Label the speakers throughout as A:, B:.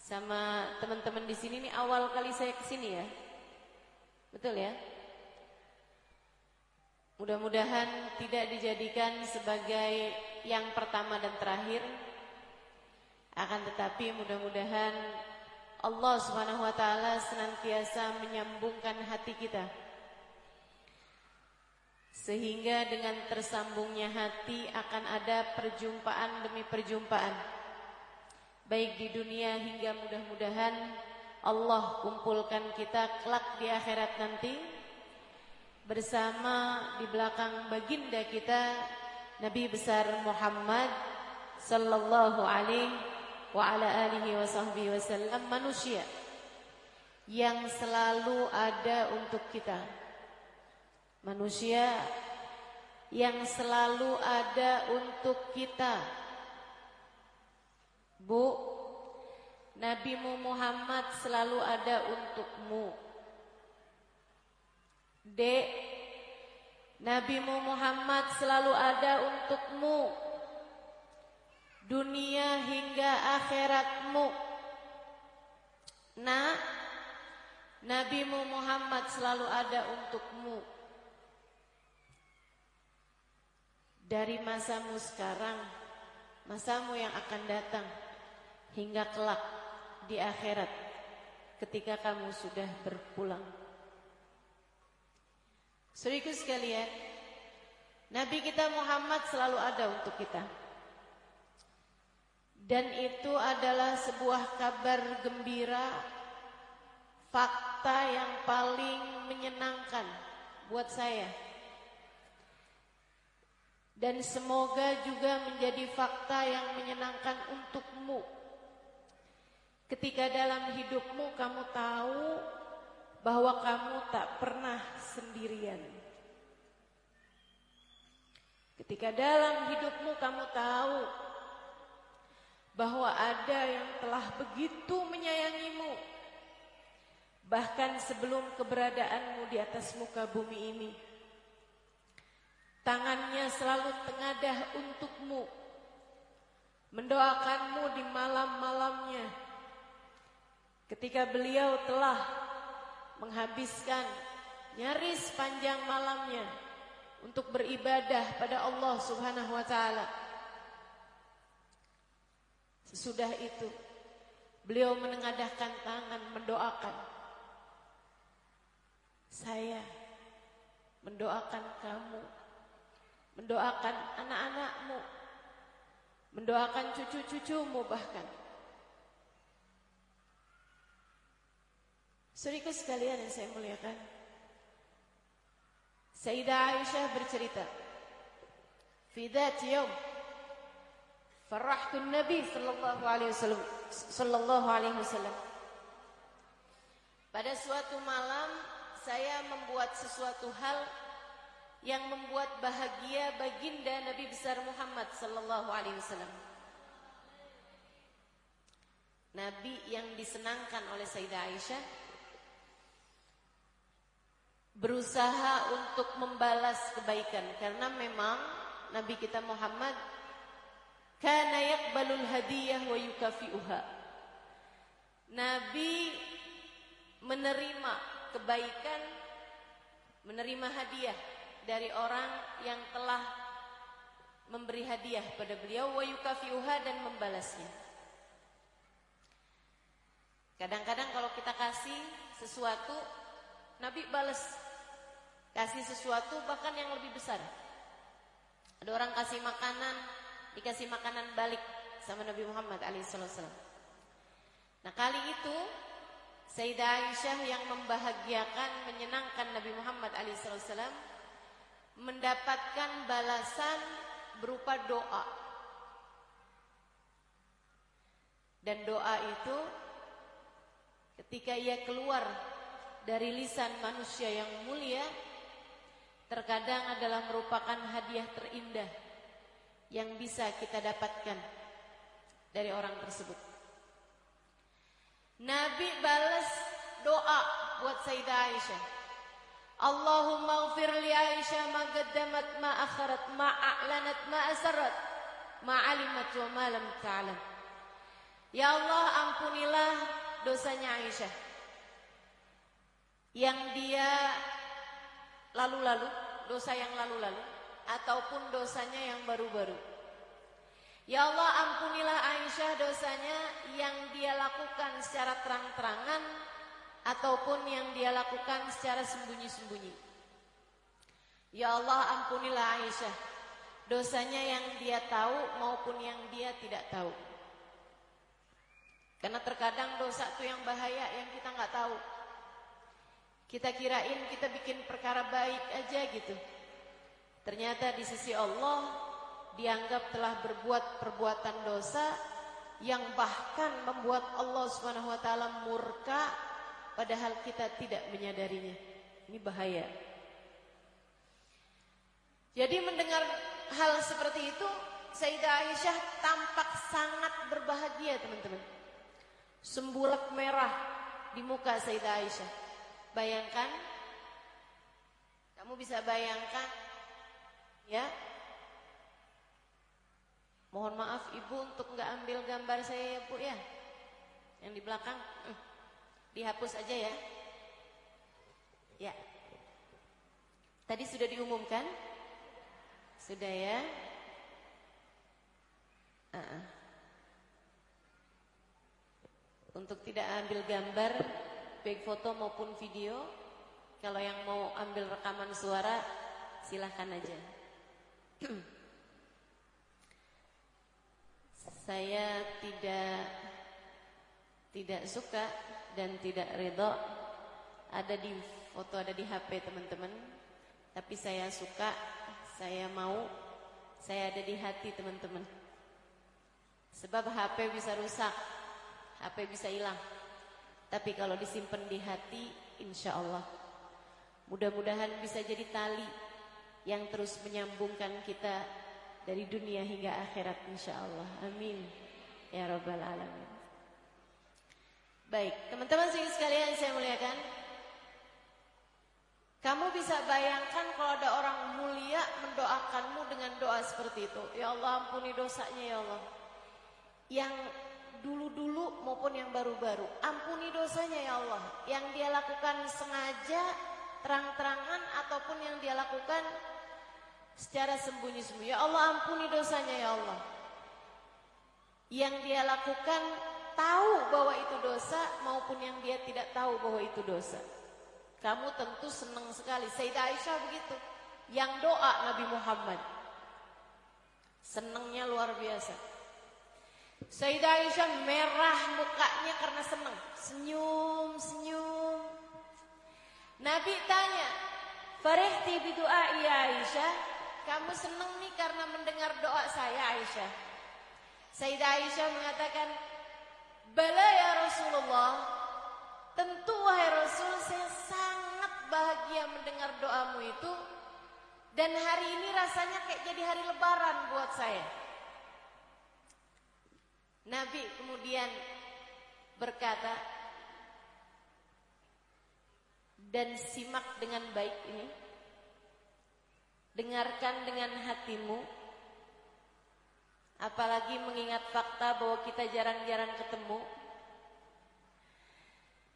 A: sama teman-teman di sini. Ini awal kali saya kesini ya, betul ya? Mudah-mudahan tidak dijadikan sebagai yang pertama dan terakhir. Akan tetapi mudah-mudahan Allah Subhanahu wa taala senantiasa menyambungkan hati kita, sehingga dengan tersambungnya hati akan ada perjumpaan demi perjumpaan, baik di dunia hingga mudah-mudahan Allah kumpulkan kita kelak di akhirat nanti bersama di belakang baginda kita Nabi besar Muhammad sallallahu alaihi wa ala alihi wa sahbihi wasallam, manusia yang selalu ada untuk kita, manusia yang selalu ada untuk kita. Bu, Nabimu Muhammad selalu ada untukmu. Dek, Nabimu Muhammad selalu ada untukmu, dunia hingga akhiratmu. Nak, Nabimu Muhammad selalu ada untukmu. Dari masamu sekarang, masamu yang akan datang, hingga kelak di akhirat ketika kamu sudah berpulang. Saudaraku sekalian, Nabi kita Muhammad selalu ada untuk kita. Dan itu adalah sebuah kabar gembira, fakta yang paling menyenangkan buat saya. Dan semoga juga menjadi fakta yang menyenangkan untukmu. Ketika dalam hidupmu kamu tahu bahwa kamu tak pernah sendirian. Ketika dalam hidupmu kamu tahu bahwa ada yang telah begitu menyayangimu, bahkan sebelum keberadaanmu di atas muka bumi ini. Tangannya selalu tengadah untukmu, mendoakanmu di malam-malamnya, ketika beliau telah menghabiskan nyaris panjang malamnya untuk beribadah pada Allah Subhanahu wa taala. Sesudah itu beliau menengadahkan tangan mendoakan. Saya mendoakan kamu, mendoakan anak-anakmu, mendoakan cucu-cucumu bahkan. Saudaraku sekalian yang saya muliakan, Sayyidah Aisyah bercerita, "Fi dzati yaum farahtu Nabi sallallahu alaihi wasallam." Pada suatu malam saya membuat sesuatu hal yang membuat bahagia baginda Nabi besar Muhammad sallallahu alaihi wasallam. Nabi yang disenangkan oleh Sayyidah Aisyah berusaha untuk membalas kebaikan, karena memang Nabi kita Muhammad kana yaqbalul hadiyah wa yukafi'uha. Nabi menerima kebaikan, menerima hadiah dari orang yang telah memberi hadiah pada beliau, wa yukafi'uha, dan membalasnya. Kadang-kadang kalau kita kasih sesuatu, Nabi balas, kasih sesuatu bahkan yang lebih besar. Ada orang kasih makanan, dikasih makanan balik sama Nabi Muhammad alaihissalam. Nah, kali itu Sayyidah Aisyah yang membahagiakan, menyenangkan Nabi Muhammad alaihissalam mendapatkan balasan berupa doa. Dan doa itu ketika ia keluar dari lisan manusia yang mulia, terkadang adalah merupakan hadiah terindah yang bisa kita dapatkan dari orang tersebut. Nabi balas doa buat Sayyidah Aisyah. Allahumma ighfir li Aisyah ma qaddamat ma akharat ma a'lanat ma asarrat ma alimat wa ma lam ta'lam. Ya Allah, ampunilah dosanya Aisyah yang dia lalu-lalu, dosa yang lalu-lalu ataupun dosanya yang baru-baru. Ya Allah, ampunilah Aisyah dosanya yang dia lakukan secara terang-terangan ataupun yang dia lakukan secara sembunyi-sembunyi. Ya Allah, ampunilah Aisyah dosanya yang dia tahu maupun yang dia tidak tahu. Karena terkadang dosa itu yang bahaya yang kita nggak tahu. Kita kirain kita bikin perkara baik aja gitu. Ternyata di sisi Allah dianggap telah berbuat perbuatan dosa yang bahkan membuat Allah Subhanahu wa taala murka padahal kita tidak menyadarinya. Ini bahaya. Jadi mendengar hal seperti itu, Sayyidah Aisyah tampak sangat berbahagia, teman-teman. Sembulak merah di muka Sayyidah Aisyah. Bayangkan, kamu bisa bayangkan, ya. Mohon maaf Ibu untuk nggak ambil gambar saya ya Bu ya. Yang di belakang, dihapus aja ya. Ya. Tadi sudah diumumkan? Sudah ya. Untuk tidak ambil gambar baik foto maupun video, kalau yang mau ambil rekaman suara silahkan aja. Saya tidak suka dan tidak ridho ada di foto, ada di HP teman-teman. Tapi saya suka, saya mau, saya ada di hati teman-teman. Sebab HP bisa rusak, HP bisa hilang. Tapi kalau disimpan di hati, insya Allah mudah-mudahan bisa jadi tali yang terus menyambungkan kita dari dunia hingga akhirat, insya Allah. Amin ya rabbal alamin. Baik, teman-teman sekalian saya muliakan, kamu bisa bayangkan kalau ada orang mulia mendoakanmu dengan doa seperti itu. Ya Allah, ampuni dosanya ya Allah, yang dulu-dulu maupun yang baru-baru. Ampuni dosanya ya Allah, yang dia lakukan sengaja, terang-terangan, ataupun yang dia lakukan secara sembunyi-sembunyi. Ya Allah, ampuni dosanya ya Allah, yang dia lakukan tahu bahwa itu dosa maupun yang dia tidak tahu bahwa itu dosa. Kamu tentu senang sekali. Sayyidah Aisyah begitu, yang doa Nabi Muhammad, senangnya luar biasa. Sayyidah Aisyah merah mukanya karena senang, senyum. Nabi tanya, "Farihti bi du'ai Aisyah?" Kamu senang nih karena mendengar doa saya Aisyah? Sayyidah Aisyah mengatakan, "Bala ya Rasulullah, tentu wahai Rasul, saya sangat bahagia mendengar doamu itu. Dan hari ini rasanya kayak jadi hari lebaran buat saya." Nabi kemudian berkata, "Dan simak dengan baik ini, dengarkan dengan hatimu, apalagi mengingat fakta bahwa kita jarang-jarang ketemu.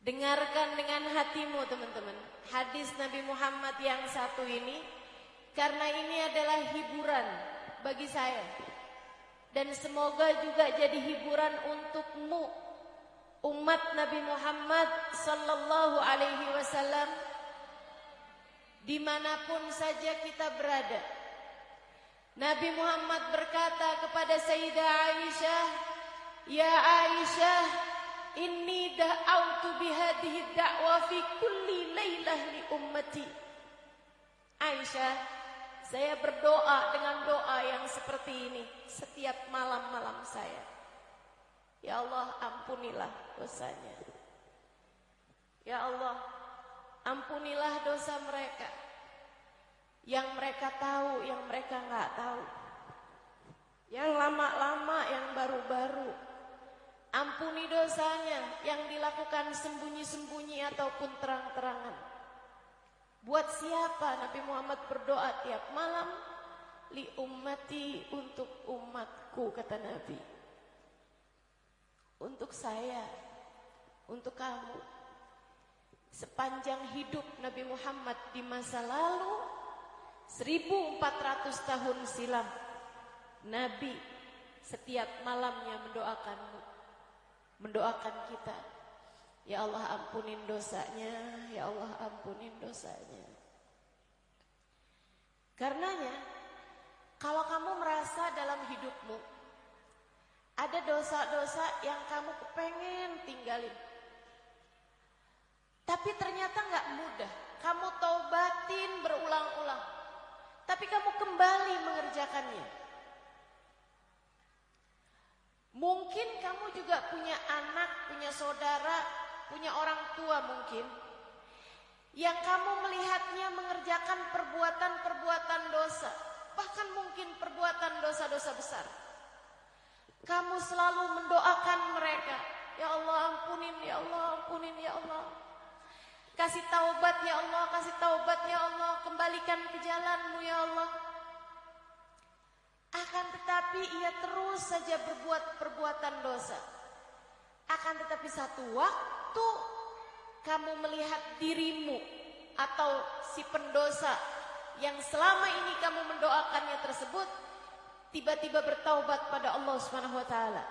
A: Dengarkan dengan hatimu teman-teman, hadis Nabi Muhammad yang satu ini, karena ini adalah hiburan bagi saya, dan semoga juga jadi hiburan untukmu, umat Nabi Muhammad sallallahu alaihi wasallam, dimanapun saja kita berada." Nabi Muhammad berkata kepada Sayyidah Aisyah, "Ya Aisyah, inni da'autu bihadihi da'wa fi kulli laylah li ummati." Aisyah, saya berdoa dengan doa yang seperti ini setiap malam-malam saya. Ya Allah, ampunilah dosanya. Ya Allah, ampunilah dosa mereka, yang mereka tahu, yang mereka nggak tahu, yang lama-lama, yang baru-baru. Ampuni dosanya yang dilakukan sembunyi-sembunyi ataupun terang-terangan. Buat siapa Nabi Muhammad berdoa tiap malam? Li ummati, untuk umatku, kata Nabi. untuk saya, untuk kamu. Sepanjang hidup Nabi Muhammad di masa lalu, 1400 tahun silam, Nabi setiap malamnya mendoakanmu, mendoakan kita. Ya Allah ampunin dosanya, ya Allah ampunin dosanya. Karenanya, kalau kamu merasa dalam hidupmu ada dosa-dosa yang kamu kepengen tinggalin, tapi ternyata gak mudah, kamu taubatin berulang-ulang, tapi kamu kembali mengerjakannya. Mungkin kamu juga punya anak, punya saudara, punya orang tua mungkin, yang kamu melihatnya mengerjakan perbuatan-perbuatan dosa, bahkan mungkin perbuatan dosa-dosa besar. Kamu selalu mendoakan mereka, ya Allah ampunin, ya Allah ampunin, ya Allah. Kasih taubat ya Allah, kasih taubat ya Allah, kembalikan ke jalanmu ya Allah. Akan tetapi ia terus saja berbuat perbuatan dosa. Akan tetapi satu waktu kamu melihat dirimu atau si pendosa yang selama ini kamu mendoakannya tersebut tiba-tiba bertaubat pada Allah Subhanahu wa taala.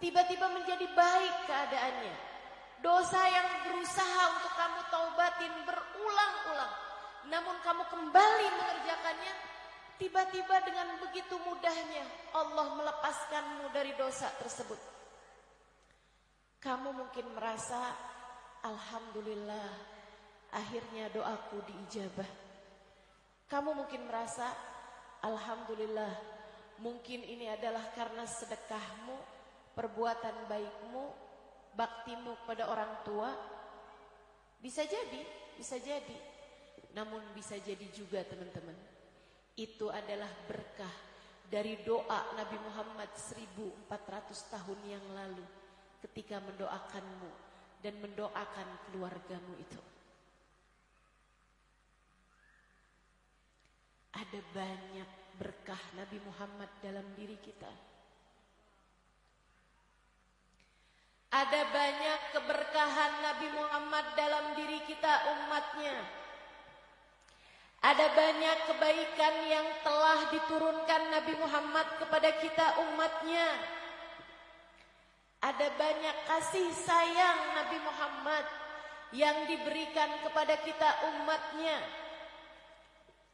A: Tiba-tiba menjadi baik keadaannya. Dosa yang berusaha untuk kamu taubatin berulang-ulang, namun kamu kembali mengerjakannya, tiba-tiba dengan begitu mudahnya Allah melepaskanmu dari dosa tersebut. Kamu mungkin merasa, alhamdulillah, akhirnya doaku diijabah. Kamu mungkin merasa, alhamdulillah, mungkin ini adalah karena sedekahmu, perbuatan baikmu, baktimu kepada orang tua. Bisa jadi, bisa jadi. Namun bisa jadi juga teman-teman, itu adalah berkah dari doa Nabi Muhammad 1400 tahun yang lalu ketika mendoakanmu dan mendoakan keluargamu itu. Ada banyak berkah Nabi Muhammad dalam diri kita. Ada banyak keberkahan Nabi Muhammad dalam diri kita umatnya. Ada banyak kebaikan yang telah diturunkan Nabi Muhammad kepada kita umatnya. Ada banyak kasih sayang Nabi Muhammad yang diberikan kepada kita umatnya.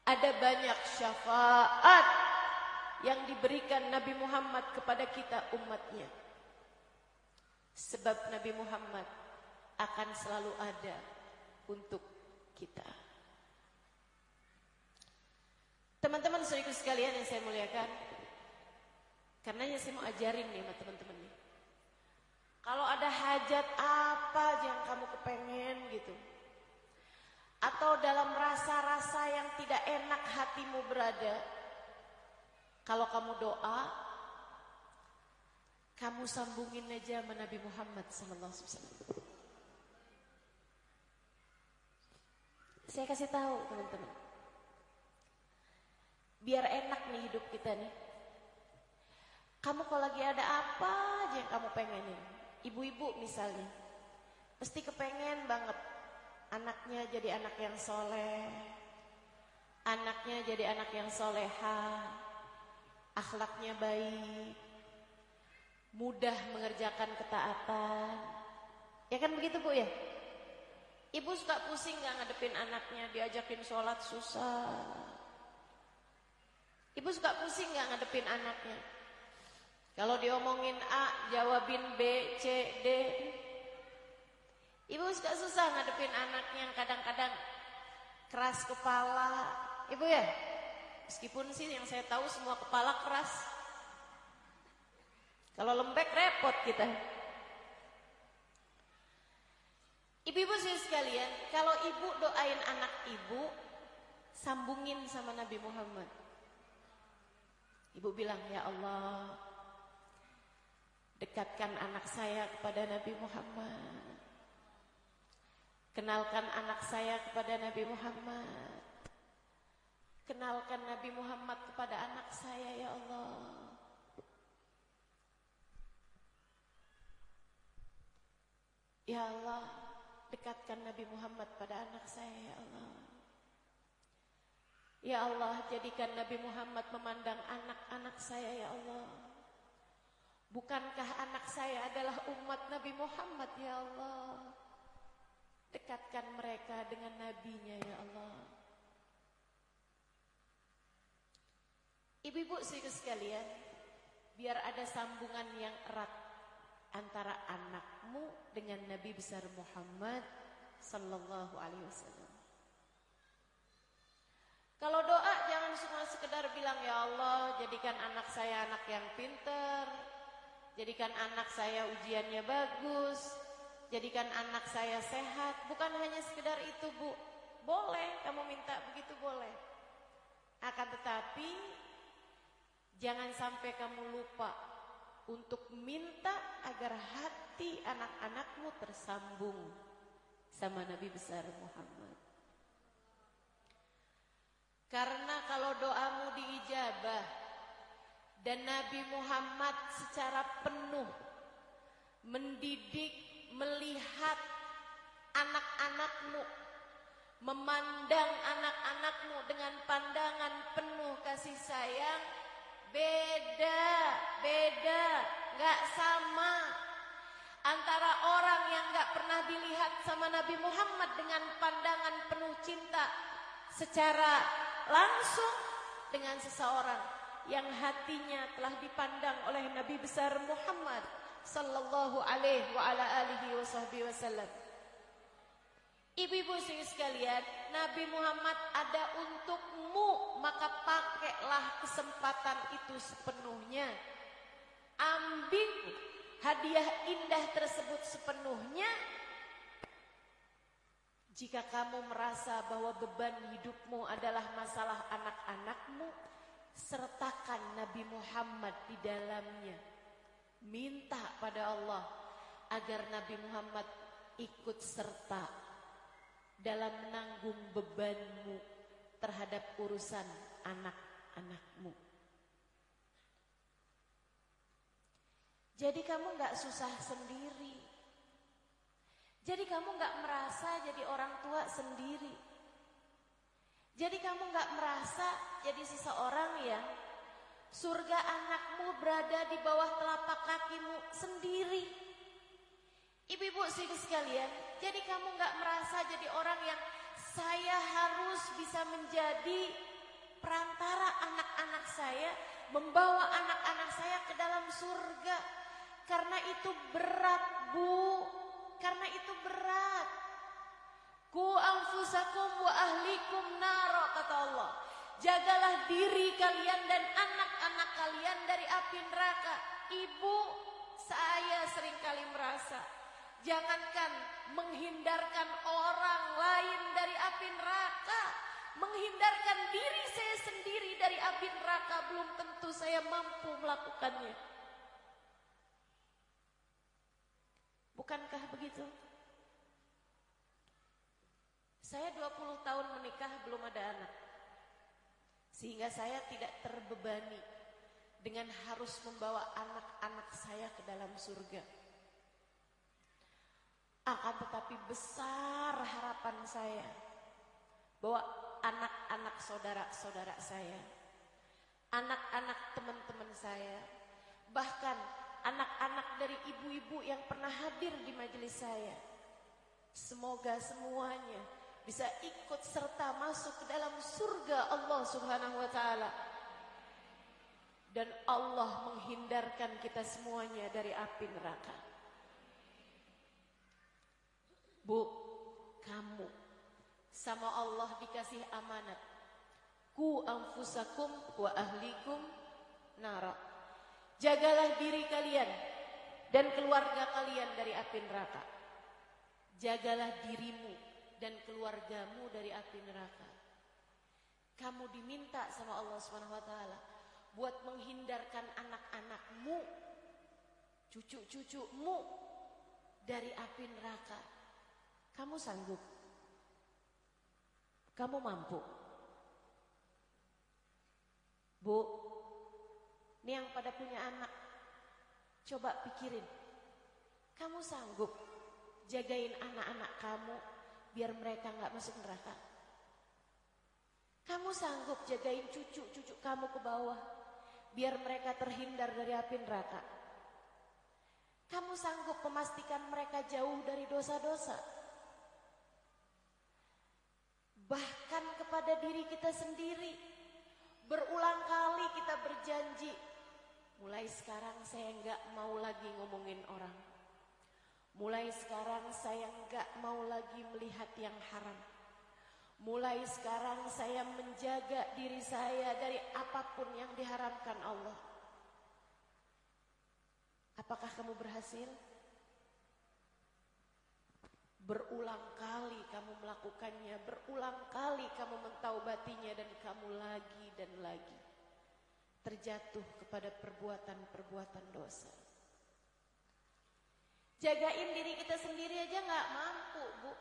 A: Ada banyak syafaat yang diberikan Nabi Muhammad kepada kita umatnya. Sebab Nabi Muhammad akan selalu ada untuk kita. Teman-teman saudaraku sekalian yang saya muliakan, karenanya saya mau ajarin nih sama teman-teman nih. Kalau ada hajat apa aja yang kamu kepengen gitu, atau dalam rasa-rasa yang tidak enak hatimu berada, kalau kamu doa, kamu sambungin aja sama Nabi Muhammad SAW. Saya kasih tahu teman-teman, biar enak nih hidup kita nih. Kamu kalau lagi ada apa aja yang kamu pengenin, ibu-ibu misalnya, pasti kepengen banget anaknya jadi anak yang soleh, anaknya jadi anak yang soleha, akhlaknya baik, mudah mengerjakan ketaatan. Ya kan begitu Bu ya? Ibu suka pusing gak ngadepin anaknya, diajakin sholat susah. Ibu suka pusing gak ngadepin anaknya? Kalau diomongin A, jawabin B, C, D. Ibu suka susah ngadepin anaknya yang kadang-kadang keras kepala. Ibu ya? Meskipun sih yang saya tahu semua kepala keras. Kalau lembek repot kita. Ibu-ibu sekalian, kalau ibu doain anak ibu, sambungin sama Nabi Muhammad. Ibu bilang, ya Allah, dekatkan anak saya kepada Nabi Muhammad. Kenalkan anak saya kepada Nabi Muhammad. Kenalkan Nabi Muhammad kepada anak saya, ya Allah. Ya Allah, dekatkan Nabi Muhammad pada anak saya, ya Allah. Ya Allah, jadikan Nabi Muhammad memandang anak-anak saya, ya Allah. Bukankah anak saya adalah umat Nabi Muhammad, ya Allah? Dekatkan mereka dengan nabinya, ya Allah. Ibu-ibu sekalian, biar ada sambungan yang erat antara anakmu dengan Nabi besar Muhammad sallallahu alaihi wasallam. Kalau doa jangan cuma sekedar bilang, ya Allah, jadikan anak saya anak yang pintar, jadikan anak saya ujiannya bagus, jadikan anak saya sehat. Bukan hanya sekedar itu, Bu. Boleh kamu minta begitu, boleh. Akan tetapi jangan sampai kamu lupa untuk minta agar hati anak-anakmu tersambung sama Nabi besar Muhammad. Karena kalau doamu diijabah dan Nabi Muhammad secara penuh mendidik, melihat anak-anakmu, memandang anak-anakmu dengan pandangan penuh kasih sayang, beda, gak sama antara orang yang gak pernah dilihat sama Nabi Muhammad dengan pandangan penuh cinta secara langsung dengan seseorang yang hatinya telah dipandang oleh Nabi besar Muhammad sallallahu alaihi wa ala alihi wasallam. Ibu-ibu sekalian, Nabi Muhammad ada untukmu, maka pakailah kesempatan itu sepenuhnya. Ambil hadiah indah tersebut sepenuhnya. Jika kamu merasa bahwa beban hidupmu adalah masalah anak-anakmu, sertakan Nabi Muhammad di dalamnya. Minta pada Allah agar Nabi Muhammad ikut serta dalam menanggung bebanmu terhadap urusan anak-anakmu. Jadi kamu gak susah sendiri. Jadi kamu gak merasa jadi orang tua sendiri. Jadi kamu gak merasa jadi seseorang yang surga anakmu berada di bawah telapak kakimu sendiri. Ibu-ibu sekalian, jadi kamu gak merasa jadi orang yang saya harus bisa menjadi perantara anak-anak saya, membawa anak-anak saya ke dalam surga. Karena itu berat, Bu. Karena itu berat. Ku anfusakum wa ahlikum naro, kata Allah. Jagalah diri kalian dan anak-anak kalian dari api neraka. Ibu, saya seringkali merasa, jangankan menghindarkan orang lain dari api neraka, menghindarkan diri saya sendiri dari api neraka belum tentu saya mampu melakukannya. Bukankah begitu? Saya 20 tahun menikah belum ada anak. Sehingga saya tidak terbebani dengan harus membawa anak-anak saya ke dalam surga. Akan tetapi besar harapan saya bahwa anak-anak saudara-saudara saya, anak-anak teman-teman saya, bahkan anak-anak dari ibu-ibu yang pernah hadir di majelis saya, semoga semuanya bisa ikut serta masuk ke dalam surga Allah Subhanahu wa ta'ala. Dan Allah menghindarkan kita semuanya dari api neraka. Bu, kamu sama Allah dikasih amanat. Ku anfusakum wa ahlikum nara. Jagalah diri kalian dan keluarga kalian dari api neraka. Jagalah dirimu dan keluargamu dari api neraka. Kamu diminta sama Allah Subhanahu wa ta'ala buat menghindarkan anak-anakmu, cucu-cucumu dari api neraka. Kamu sanggup? Kamu mampu? Bu, ini yang pada punya anak, coba pikirin. Kamu sanggup jagain anak-anak kamu biar mereka nggak masuk neraka? Kamu sanggup jagain cucu-cucu kamu ke bawah biar mereka terhindar dari api neraka? Kamu sanggup memastikan mereka jauh dari dosa-dosa? Bahkan kepada diri kita sendiri, berulang kali kita berjanji, mulai sekarang saya nggak mau lagi ngomongin orang. Mulai sekarang saya nggak mau lagi melihat yang haram. Mulai sekarang saya menjaga diri saya dari apapun yang diharamkan Allah. Apakah kamu berhasil? Berulang kali kamu melakukannya, berulang kali kamu mentaubatinya, dan kamu lagi dan lagi terjatuh kepada perbuatan-perbuatan dosa. Jagain diri kita sendiri aja gak mampu, Bu.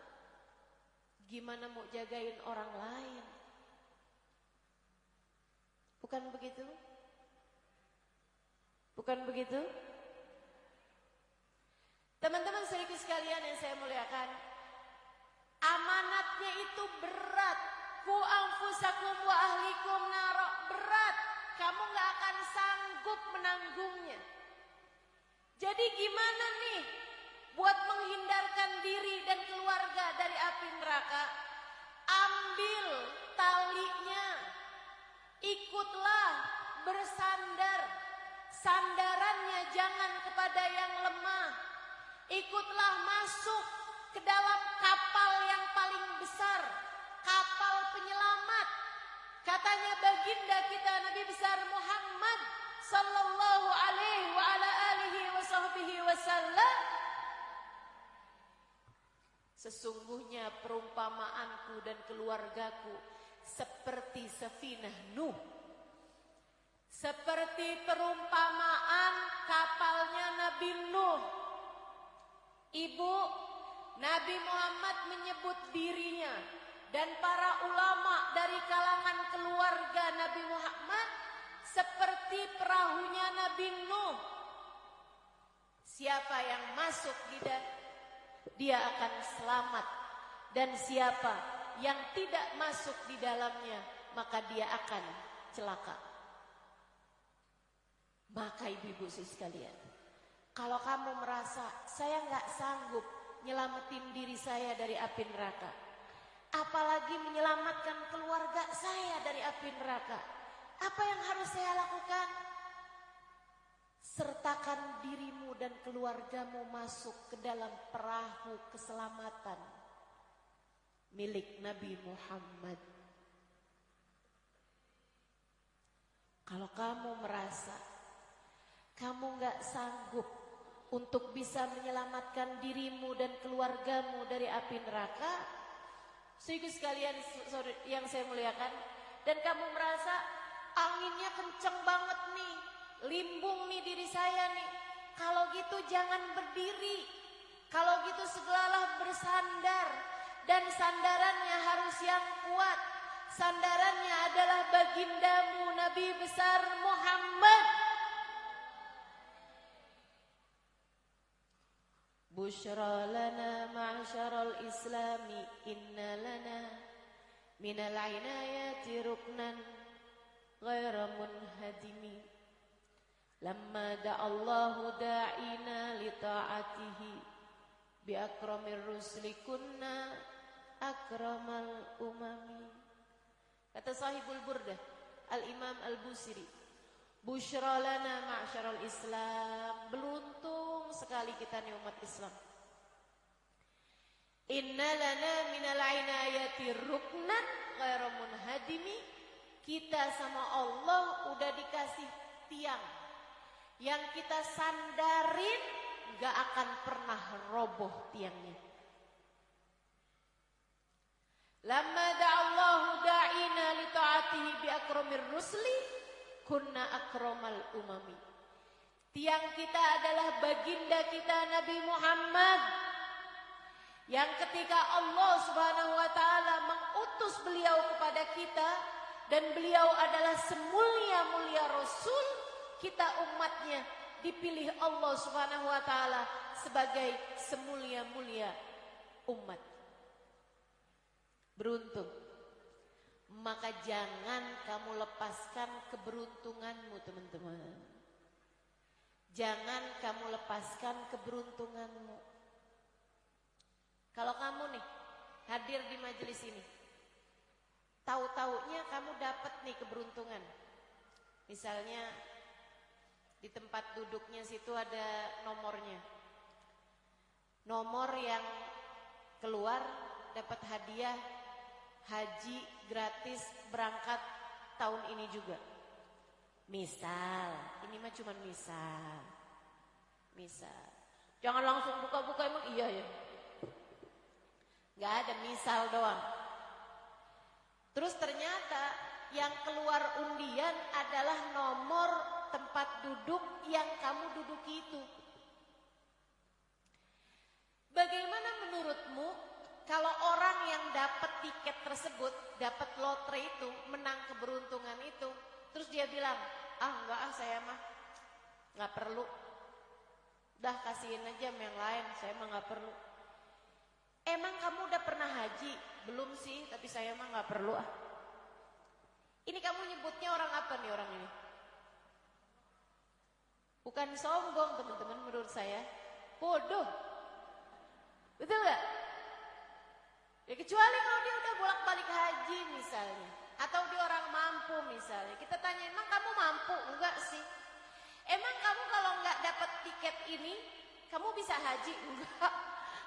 A: Gimana mau jagain orang lain? Bukan begitu? Bukan begitu? Teman-teman sekaligus sekalian yang saya muliakan, amanatnya itu berat. Ku anfusakum wa ahlikum naro, berat. Kamu gak akan sanggup menanggungnya. Jadi gimana nih buat menghindarkan diri dan keluarga dari api neraka? Ambil talinya, ikutlah bersandar. Sandarannya jangan kepada yang lemah. Ikutlah masuk ke dalam kapal yang paling besar, kapal penyelamat. Katanya baginda kita Nabi besar Muhammad sallallahu alaihi wa ala alihi wa sahbihi wasallam, sesungguhnya perumpamaanku dan keluargaku seperti safinah Nuh, seperti perumpamaan kapalnya Nabi Nuh. Ibu, Nabi Muhammad menyebut dirinya dan para ulama dari kalangan keluarga Nabi Muhammad seperti perahunya Nabi Nuh. Siapa yang masuk dia akan selamat, dan siapa yang tidak masuk di dalamnya maka dia akan celaka. Maka ibu-ibu sekalian, kalau kamu merasa saya nggak sanggup nyelamatin diri saya dari api neraka, apalagi menyelamatkan keluarga saya dari api neraka, apa yang harus saya lakukan? Sertakan dirimu dan keluargamu masuk ke dalam perahu keselamatan milik Nabi Muhammad. Kalau kamu merasa kamu nggak sanggup untuk bisa menyelamatkan dirimu dan keluargamu dari api neraka, saudara sekalian yang saya muliakan, dan kamu merasa anginnya kenceng banget nih, limbung nih diri saya nih, kalau gitu jangan berdiri, kalau gitu segeralah bersandar, dan sandarannya harus yang kuat. Sandarannya adalah bagindamu Nabi besar Muhammad. Bushra lana ma'syaral islami, inna lana minal inayati ruknan ghaira munhadimi. Lamma da'allahu da'ina li ta'atihi bi akramir rusli kunna akramal umami. Kata sahibul burdah Al-Imam Al-Busiri, busyra lana ma'syaral Islam, beruntung sekali kita nih umat Islam. Inna lana minal inayati ruknan ghairu munhadimi, kita sama Allah udah dikasih tiang yang kita sandarin gak akan pernah roboh tiangnya. Lamma da'allahu da'ina li ta'atihi bi akramir rusli kunna akramal umami. Tiang kita adalah baginda kita Nabi Muhammad, yang ketika Allah Subhanahu wa taala mengutus beliau kepada kita, dan beliau adalah semulia-mulia rasul, kita umatnya dipilih Allah Subhanahu wa taala sebagai semulia-mulia umat. Beruntung. Maka jangan kamu lepaskan keberuntunganmu, teman-teman. Jangan kamu lepaskan keberuntunganmu. Kalau kamu nih hadir di majelis ini, tahu-taunya kamu dapat nih keberuntungan. Misalnya di tempat duduknya situ ada nomornya. Nomor yang keluar dapat hadiah haji gratis berangkat tahun ini juga. Misal, ini mah cuma misal. Misal. Jangan langsung buka-buka, emang iya ya. Gak ada, misal doang. Terus ternyata yang keluar undian adalah nomor tempat duduk yang kamu duduki itu. Bagaimana menurutmu kalau orang yang dapat tiket tersebut, dapat lotre itu, menang keberuntungan itu, terus dia bilang, enggak saya mah nggak perlu, dah kasihin aja sama yang lain, saya mah nggak perlu. Emang kamu udah pernah haji? Belum sih, tapi saya mah nggak perlu ah. Ini kamu nyebutnya orang apa nih orang ini? Bukan sombong teman-teman, menurut saya bodoh. Betul gak? Ya kecuali kalau dia udah bolak-balik haji misalnya, atau dia orang mampu misalnya. Kita tanya, emang kamu mampu? Enggak sih. Emang kamu kalau nggak dapat tiket ini, kamu bisa haji? Enggak.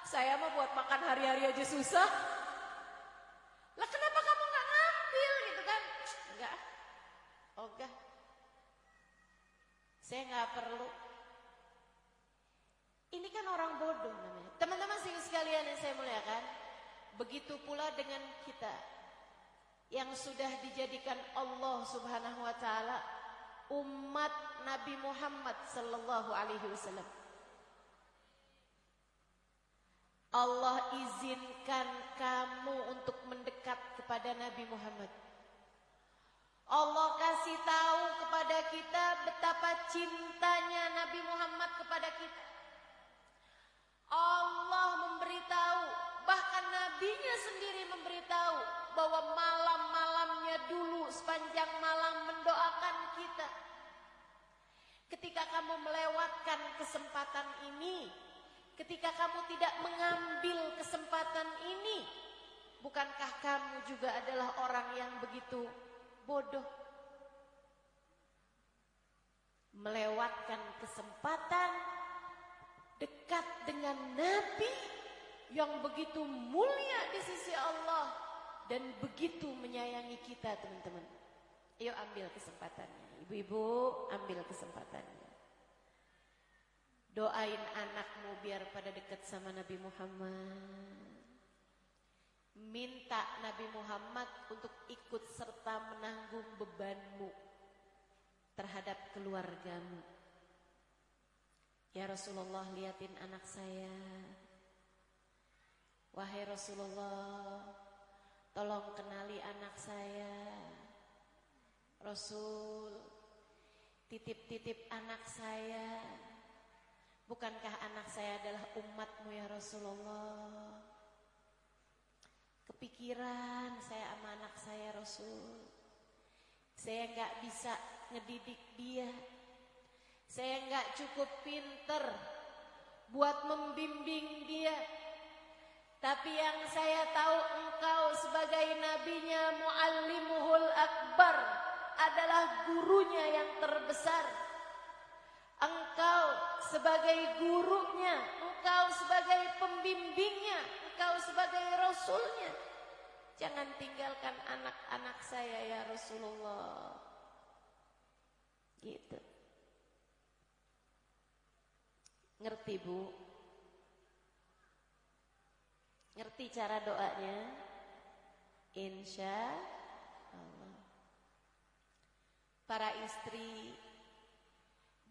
A: Saya mah buat makan hari-hari aja susah. Lah kenapa kamu nggak ngambil gitu kan? Enggak. Ogah. Saya nggak perlu. Ini kan orang bodoh namanya. Teman-teman sekalian yang saya muliakan, begitu pula dengan kita yang sudah dijadikan Allah Subhanahu wa taala umat Nabi Muhammad sallallahu alaihi wasallam. Allah izinkan kamu untuk mendekat kepada Nabi Muhammad. Allah kasih tahu kepada kita betapa cintanya Nabi Muhammad kepada kita. Allah memberitahu, bahkan Nabinya sendiri memberitahu bahwa malam-malamnya dulu sepanjang malam mendoakan kita. Ketika kamu melewatkan kesempatan ini, ketika kamu tidak mengambil kesempatan ini, bukankah kamu juga adalah orang yang begitu bodoh? Melewatkan kesempatan dekat dengan Nabi yang begitu mulia di sisi Allah dan begitu menyayangi kita, teman-teman. Ayo ambil kesempatannya. Ibu-ibu, ambil kesempatannya. Doain anakmu biar pada dekat sama Nabi Muhammad. Minta Nabi Muhammad untuk ikut serta menanggung bebanmu terhadap keluargamu. Ya Rasulullah, liatin anak saya. Wahai Rasulullah, tolong kenali anak saya. Rasul, titip-titip anak saya. Bukankah anak saya adalah umatmu ya Rasulullah? Kepikiran saya sama anak saya Rasul. Saya gak bisa ngedidik dia. Saya gak cukup pinter buat membimbing dia. Tapi yang saya tahu engkau sebagai nabinya muallimuhul akbar adalah gurunya yang terbesar. Engkau sebagai gurunya, engkau sebagai pembimbingnya, engkau sebagai rasulnya. Jangan tinggalkan anak-anak saya ya Rasulullah. Gitu. Ngerti Bu? Ngerti cara doanya? Insya Allah. Para istri,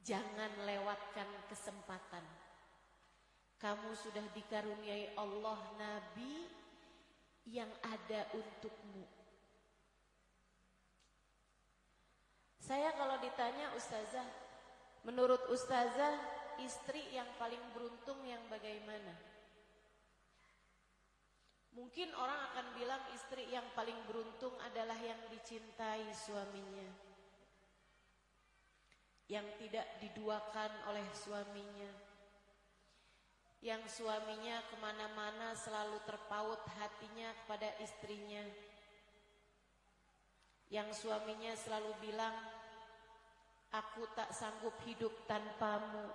A: jangan lewatkan kesempatan. Kamu sudah dikaruniai Allah Nabi yang ada untukmu. Saya kalau ditanya Ustazah, menurut Ustazah istri yang paling beruntung yang bagaimana? Mungkin orang akan bilang istri yang paling beruntung adalah yang dicintai suaminya, yang tidak diduakan oleh suaminya, yang suaminya kemana-mana selalu terpaut hatinya kepada istrinya, yang suaminya selalu bilang, aku tak sanggup hidup tanpamu.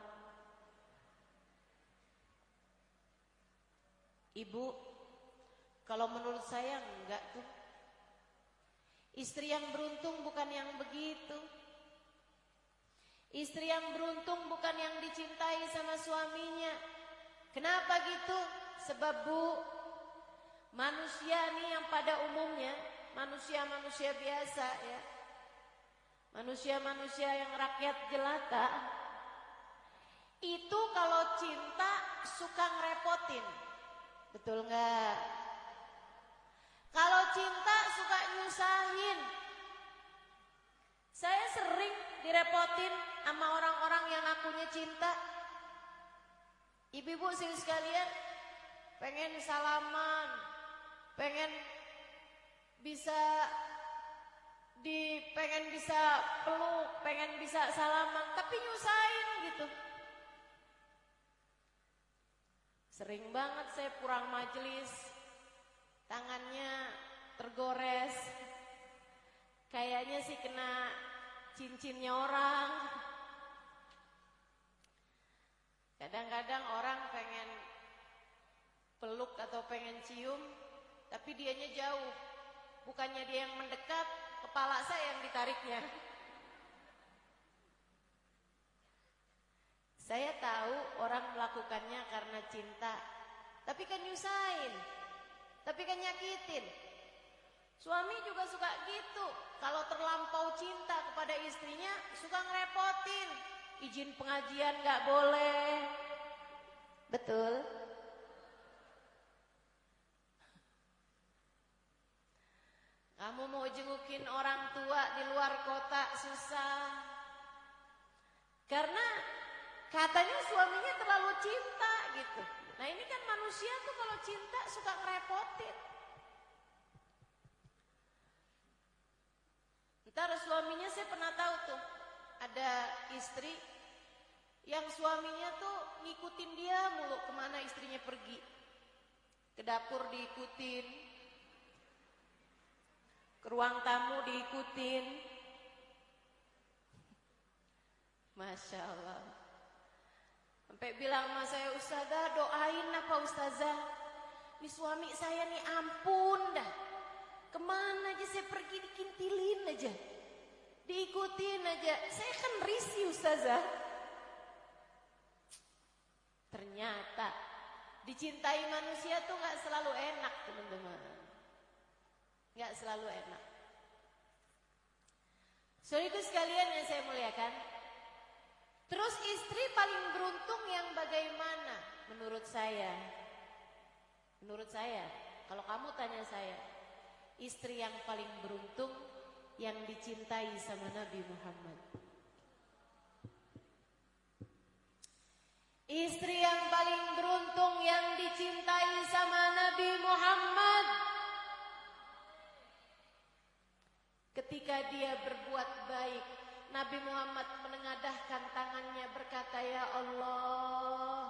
A: Ibu, kalau menurut saya enggak tuh. Istri yang beruntung bukan yang begitu. Istri yang beruntung bukan yang dicintai sama suaminya. Kenapa gitu? Sebab Bu, manusia nih yang pada umumnya, manusia-manusia biasa ya, manusia-manusia yang rakyat jelata, itu kalau cinta suka ngerepotin. Betul nggak? Kalau cinta suka nyusahin. Saya sering direpotin sama orang-orang yang akunya cinta. Ibu-ibu sih sekalian, pengen salaman, pengen bisa peluk, pengen bisa salaman, tapi nyusahin gitu. Sering banget saya pulang majelis, tangannya tergores, kayaknya sih kena cincinnya orang. Kadang-kadang orang pengen peluk atau pengen cium, tapi dianya jauh. Bukannya dia yang mendekat, kepala saya yang ditariknya. Saya tahu orang melakukannya karena cinta, tapi kan nyusahin, tapi kan nyakitin. Suami juga suka gitu. Kalau terlampau cinta kepada istrinya, suka ngerepotin. Izin pengajian gak boleh. Betul? Kamu mau jengukin orang tua di luar kota susah. Karena katanya suaminya terlalu cinta gitu. Nah ini kan manusia tuh kalau cinta suka ngerepotin. Ntar suaminya saya pernah tahu tuh, ada istri yang suaminya tuh ngikutin dia mulu kemana istrinya pergi. Ke dapur diikutin, ke ruang tamu diikutin. Masya Allah. Sampai bilang sama saya, Ustazah doain apa Ustazah, ini suami saya nih ampun dah, kemana aja saya pergi dikintilin aja, diikutin aja. Saya kan risih Ustazah. Ternyata dicintai manusia tuh gak selalu enak teman-teman, gak selalu enak. Saudaraku sekalian yang saya muliakan, terus istri paling beruntung yang bagaimana? Menurut saya, kalau kamu tanya saya, istri yang paling beruntung yang dicintai sama Nabi Muhammad. Istri yang paling beruntung yang dicintai sama Nabi Muhammad. Ketika dia berbuat baik, Nabi Muhammad menengadahkan tangannya berkata, ya Allah,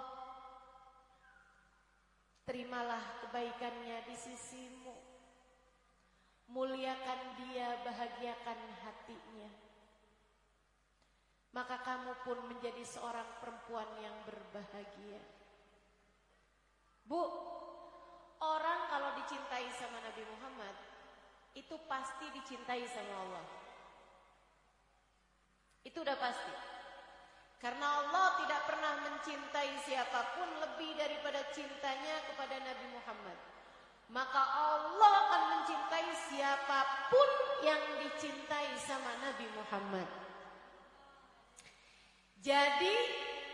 A: terimalah kebaikannya di sisimu, muliakan dia, bahagiakan hatinya, maka kamu pun menjadi seorang perempuan yang berbahagia. Bu, orang kalau dicintai sama Nabi Muhammad, itu pasti dicintai sama Allah. Itu udah pasti. Karena Allah tidak pernah mencintai siapapun lebih daripada cintanya kepada Nabi Muhammad. Maka Allah akan mencintai siapapun yang dicintai sama Nabi Muhammad. Jadi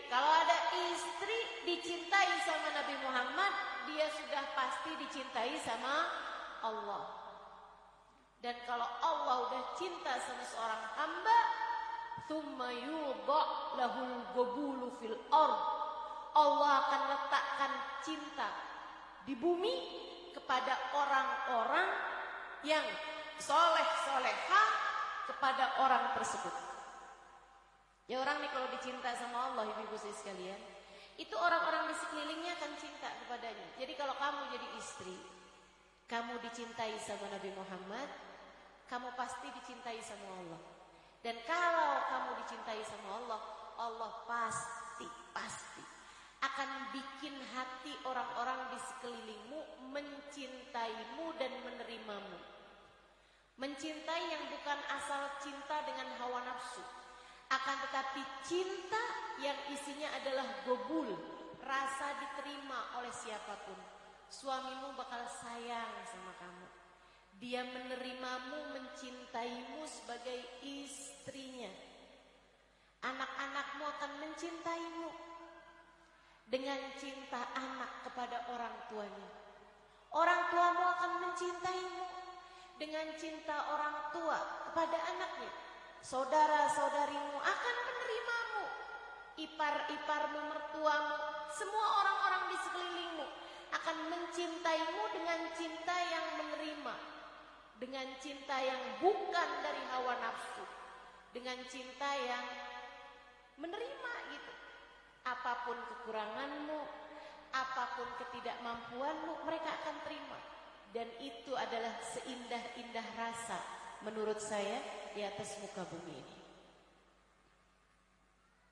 A: kalau ada istri dicintai sama Nabi Muhammad, dia sudah pasti dicintai sama Allah. Dan kalau Allah udah cinta sama seorang hamba, Tsumma yudha' lahul ghabulu fil ard. Allah akan letakkan cinta di bumi kepada orang-orang yang soleh-solehah kepada orang tersebut. Ya orang nih kalau dicinta sama Allah, ibu-ibu sekalian, itu orang-orang di sekelilingnya akan cinta kepadanya. Jadi kalau kamu jadi istri, kamu dicintai sama Nabi Muhammad, kamu pasti dicintai sama Allah. Dan kalau kamu dicintai sama Allah, Allah pasti akan bikin hati orang-orang di sekelilingmu mencintaimu dan menerimamu. Mencintai yang bukan asal cinta dengan hawa nafsu, akan tetapi cinta yang isinya adalah gobul, rasa diterima oleh siapapun. Suamimu bakal sayang sama kamu. Dia menerimamu, mencintaimu sebagai istrinya. Anak-anakmu akan mencintaimu dengan cinta anak kepada orang tuanya. Orang tuamu akan mencintaimu dengan cinta orang tua kepada anaknya. Saudara-saudarimu akan menerimamu. Ipar-iparmu, mertuamu, semua orang-orang di sekelilingmu akan mencintaimu dengan cinta yang menerima, dengan cinta yang bukan dari hawa nafsu, dengan cinta yang menerima gitu. Apapun kekuranganmu, apapun ketidakmampuanmu, mereka akan terima. Dan itu adalah seindah-indah rasa menurut saya di atas muka bumi ini.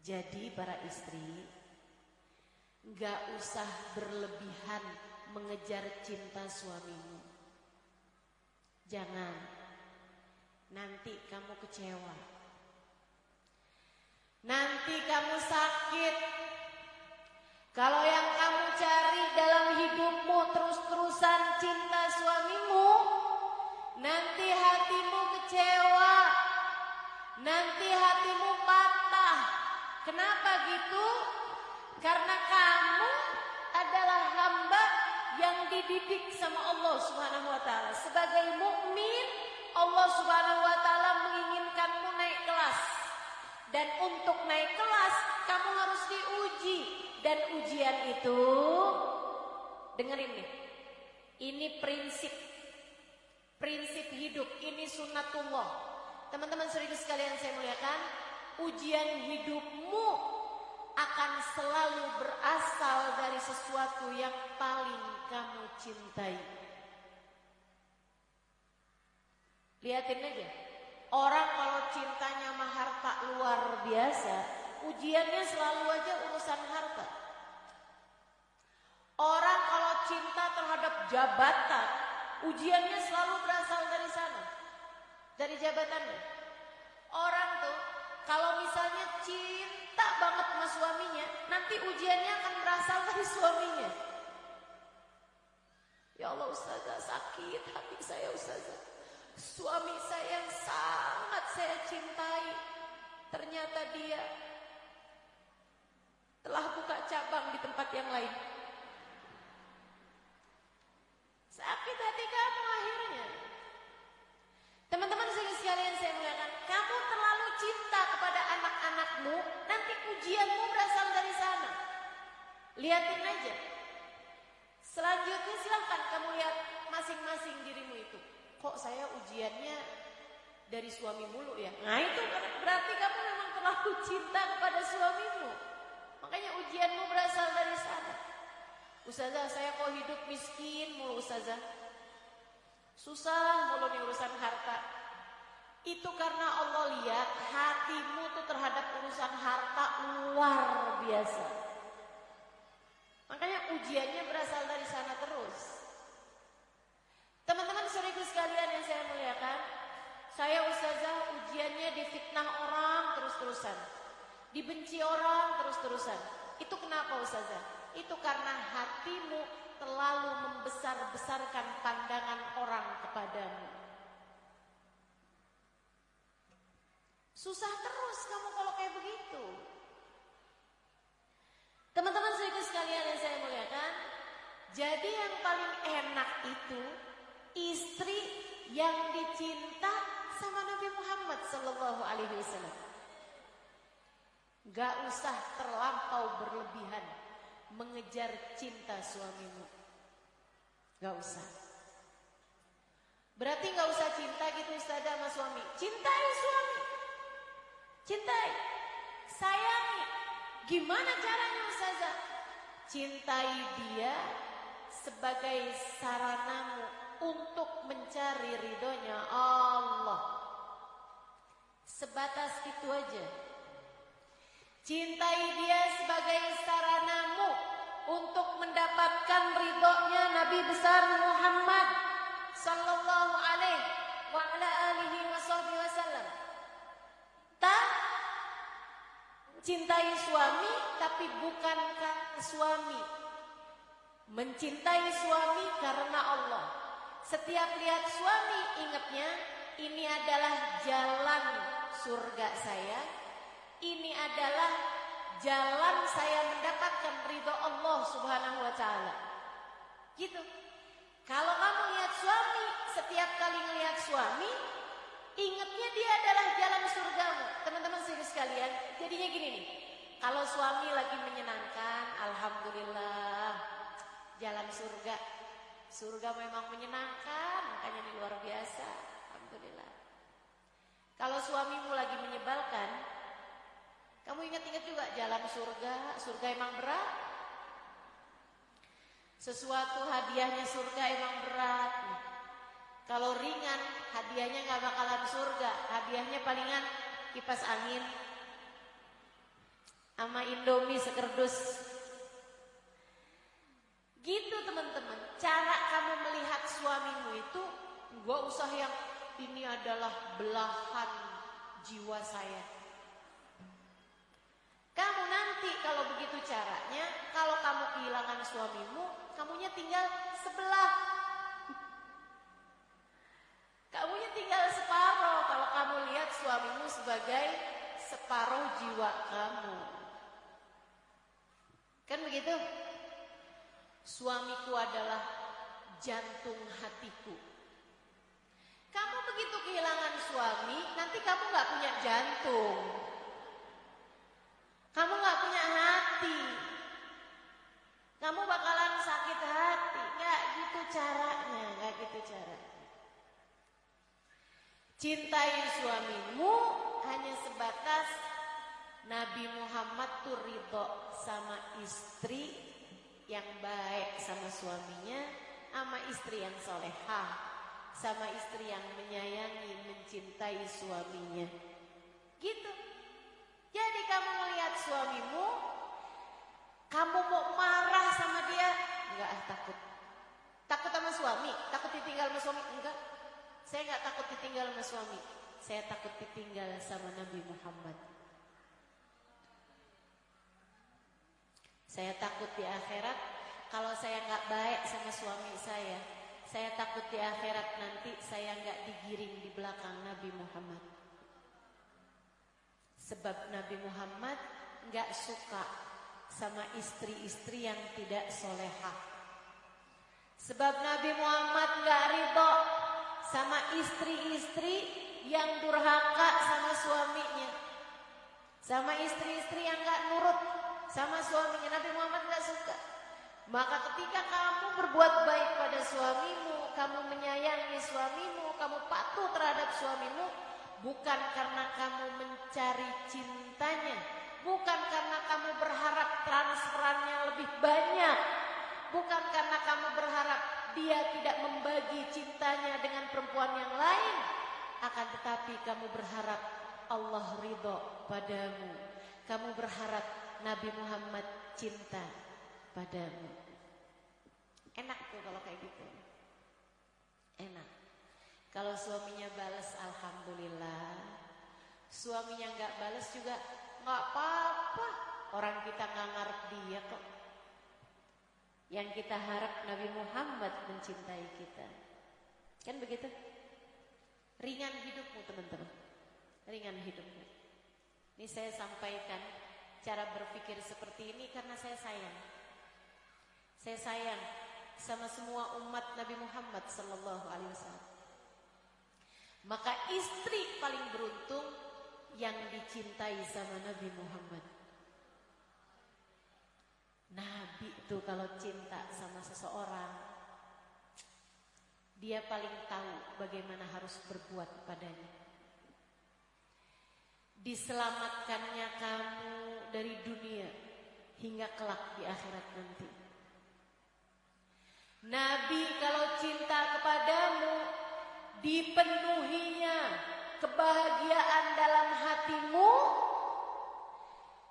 A: Jadi para istri, gak usah berlebihan mengejar cinta suamimu. Jangan, nanti kamu kecewa, nanti kamu sakit. Kalau yang kamu cari dalam hidupmu terus-terusan cinta suamimu, nanti hatimu kecewa, nanti hatimu patah. Kenapa gitu? Karena kamu adalah hamba yang dididik sama Allah Subhanahu wa taala. Sebagai mukmin, Allah Subhanahu wa taala menginginkanmu naik kelas. Dan untuk naik kelas, kamu harus diuji. Dan ujian itu, dengerin nih, ini prinsip hidup, ini sunnatullah. Teman-teman saudara sekalian saya muliakan, ujian hidupmu akan selalu berasal dari sesuatu yang paling kamu cintai. Lihatin aja, orang kalau cintanya sama harta luar biasa, ujiannya selalu aja urusan harta. Orang kalau cinta terhadap jabatan, ujiannya selalu berasal dari sana, dari jabatannya. Orang tuh kalau misalnya cinta banget sama suaminya, nanti ujiannya akan berasal dari suaminya. Ya Allah Ustazah, sakit hati saya Ustazah. Suami saya yang sangat saya cintai, ternyata dia telah buka cabang di tempat yang lain. Sakit hati kamu akhirnya. Teman-teman sekalian saya muliakan, kamu terlalu cinta kepada anak-anakmu, nanti ujianmu berasal dari sana. Lihatin aja. Selanjutnya silahkan kamu lihat masing-masing dirimu itu. Kok saya ujiannya dari suami mulu ya? Nah itu berarti kamu memang terlalu cinta kepada suamimu. Makanya ujianmu berasal dari sana. Ustazah, saya kok hidup miskin mulu Ustazah. Susah mulu nih urusan harta. Itu karena Allah lihat hatimu tuh terhadap urusan harta luar biasa. Makanya ujiannya berasal dari sana terus. Teman-teman saudaraku sekalian yang saya muliakan, saya Ustazah ujiannya difitnah orang terus-terusan, dibenci orang terus-terusan. Itu kenapa Ustazah? Itu karena hatimu terlalu membesar-besarkan pandangan orang kepadamu. Susah terus kamu kalau kayak begitu. Teman-teman saudaraku sekalian yang saya muliakan, jadi yang paling enak itu istri yang dicinta sama Nabi Muhammad sallallahu alaihi wasallam. Gak usah terlampau berlebihan mengejar cinta suamimu. Gak usah. Berarti gak usah cinta gitu Ustazah sama suami. Cintai suami. Cintai. Sayangi. Gimana caranya Ustazah? Cintai dia sebagai saranamu untuk mencari ridhonya Allah. Sebatas itu aja. Cintai dia sebagai saranamu untuk mendapatkan ridhonya Nabi besar Muhammad sallallahu alaihi wa ala alihi wasallam. Tak cintai suami tapi bukan karena suami. Mencintai suami karena Allah. Setiap lihat suami ingatnya ini adalah jalan surga saya. Ini adalah jalan saya mendapatkan ridho Allah Subhanahu wa taala. Gitu. Kalau kamu lihat suami, setiap kali melihat suami, ingatnya dia adalah jalan surgamu. Teman-teman sekalian, jadinya gini nih. Kalau suami lagi menyenangkan, alhamdulillah, jalan surga. Surga memang menyenangkan, makanya ini luar biasa. Alhamdulillah. Kalau suamimu lagi menyebalkan, kamu ingat-ingat juga jalan surga. Surga emang berat. Sesuatu hadiahnya surga emang berat. Kalau ringan, hadiahnya gak bakalan surga. Hadiahnya palingan kipas angin sama Indomie sekerdus. Gitu teman-teman. Cara kamu melihat suamimu itu gak usah yang ini adalah belahan jiwa saya. Kamu nanti kalau begitu caranya, kalau kamu kehilangan suamimu, kamunya tinggal sebelah. Kamunya tinggal separuh kalau kamu lihat suamimu sebagai separuh jiwa kamu. Kan begitu? Suamiku adalah jantung hatiku. Kamu begitu kehilangan suami, nanti kamu gak punya jantung. Kamu gak punya hati. Kamu bakalan sakit hati. Gak gitu caranya, gak gitu caranya. Cintai suamimu hanya sebatas Nabi Muhammad tuh ridho sama istri yang baik sama suaminya, sama istri yang solehah, sama istri yang menyayangi, mencintai suaminya. Gitu. Jadi kamu melihat suamimu, kamu mau marah sama dia, enggak, takut. Takut sama suami, takut ditinggal sama suami, enggak. Saya enggak takut ditinggal sama suami. Saya takut ditinggal sama Nabi Muhammad. Saya takut di akhirat kalau saya enggak baik sama suami saya takut di akhirat nanti saya enggak digiring di belakang Nabi Muhammad. Sebab Nabi Muhammad enggak suka sama istri-istri yang tidak solehah. Sebab Nabi Muhammad enggak ridho sama istri-istri yang durhaka sama suaminya, sama istri-istri yang enggak nurut sama suaminya. Nabi Muhammad enggak suka. Maka ketika kamu berbuat baik pada suamimu, kamu menyayangi suamimu, kamu patuh terhadap suamimu, bukan karena kamu mencari cintanya, bukan karena kamu berharap transferannya lebih banyak, bukan karena kamu berharap dia tidak membagi cintanya dengan perempuan yang lain, akan tetapi kamu berharap Allah ridho padamu, kamu berharap Nabi Muhammad cinta padamu. Enak tuh kalau kayak gitu. Enak. Kalau suaminya balas, alhamdulillah. Suaminya nggak balas juga nggak apa-apa. Orang kita nggak ngarep dia kok. Yang kita harap Nabi Muhammad mencintai kita. Kan begitu? Ringan hidupmu teman-teman. Ringan hidupmu. Ini saya sampaikan cara berpikir seperti ini karena saya sayang. Saya sayang sama semua umat Nabi Muhammad sallallahu alaihi wasallam. Maka istri paling beruntung yang dicintai sama Nabi Muhammad. Nabi itu kalau cinta sama seseorang, dia paling tahu bagaimana harus berbuat padanya. Diselamatkannya kamu dari dunia hingga kelak di akhirat nanti. Nabi kalau cinta kepadamu, dipenuhinya kebahagiaan dalam hatimu,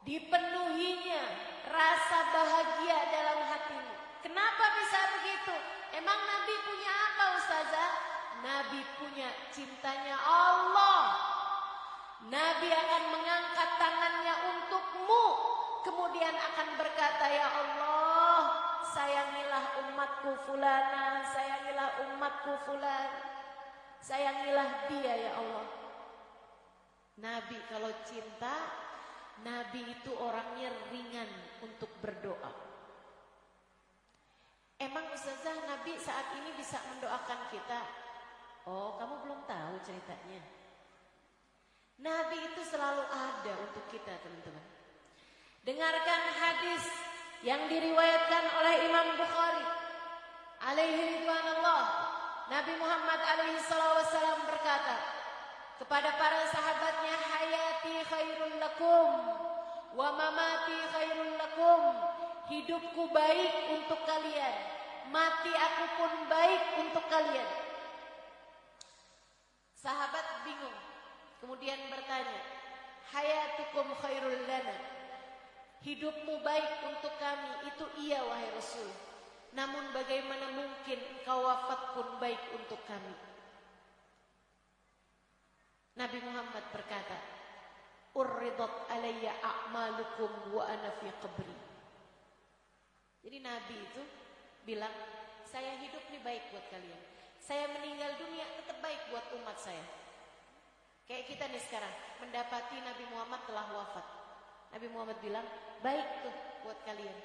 A: dipenuhinya rasa bahagia dalam hatimu. Kenapa bisa begitu? Emang Nabi punya apa, Ustazah? Nabi punya cintanya Allah. Nabi akan mengangkat tangannya untukmu, kemudian akan berkata, ya Allah, sayangilah umatku fulana, sayangilah umatku fulan, sayangilah dia ya Allah. Nabi kalau cinta, Nabi itu orangnya ringan untuk berdoa. Emang Ustazah, Nabi saat ini bisa mendoakan kita? Oh, kamu belum tahu ceritanya. Nabi itu selalu ada untuk kita, teman-teman. Dengarkan hadis yang diriwayatkan oleh Imam Bukhari alaihi ridwanullah. Nabi Muhammad alaihi sallallahu wasallam berkata kepada para sahabatnya, hayati khairul lakum wa mamati khairul lakum. Hidupku baik untuk kalian, mati aku pun baik untuk kalian. Sahabat bingung, kemudian bertanya, hayatukum khairul lana. Hidupmu baik untuk kami, itu iya wahai Rasul. Namun bagaimana mungkin engkau wafat pun baik untuk kami? Nabi Muhammad berkata, urridat alayya a'malukum wa ana fi qabri. Jadi Nabi itu bilang, saya hidup nih baik buat kalian, saya meninggal dunia tetap baik buat umat saya. Kayak kita nih sekarang mendapati Nabi Muhammad telah wafat. Nabi Muhammad bilang, baik tuh buat kalian.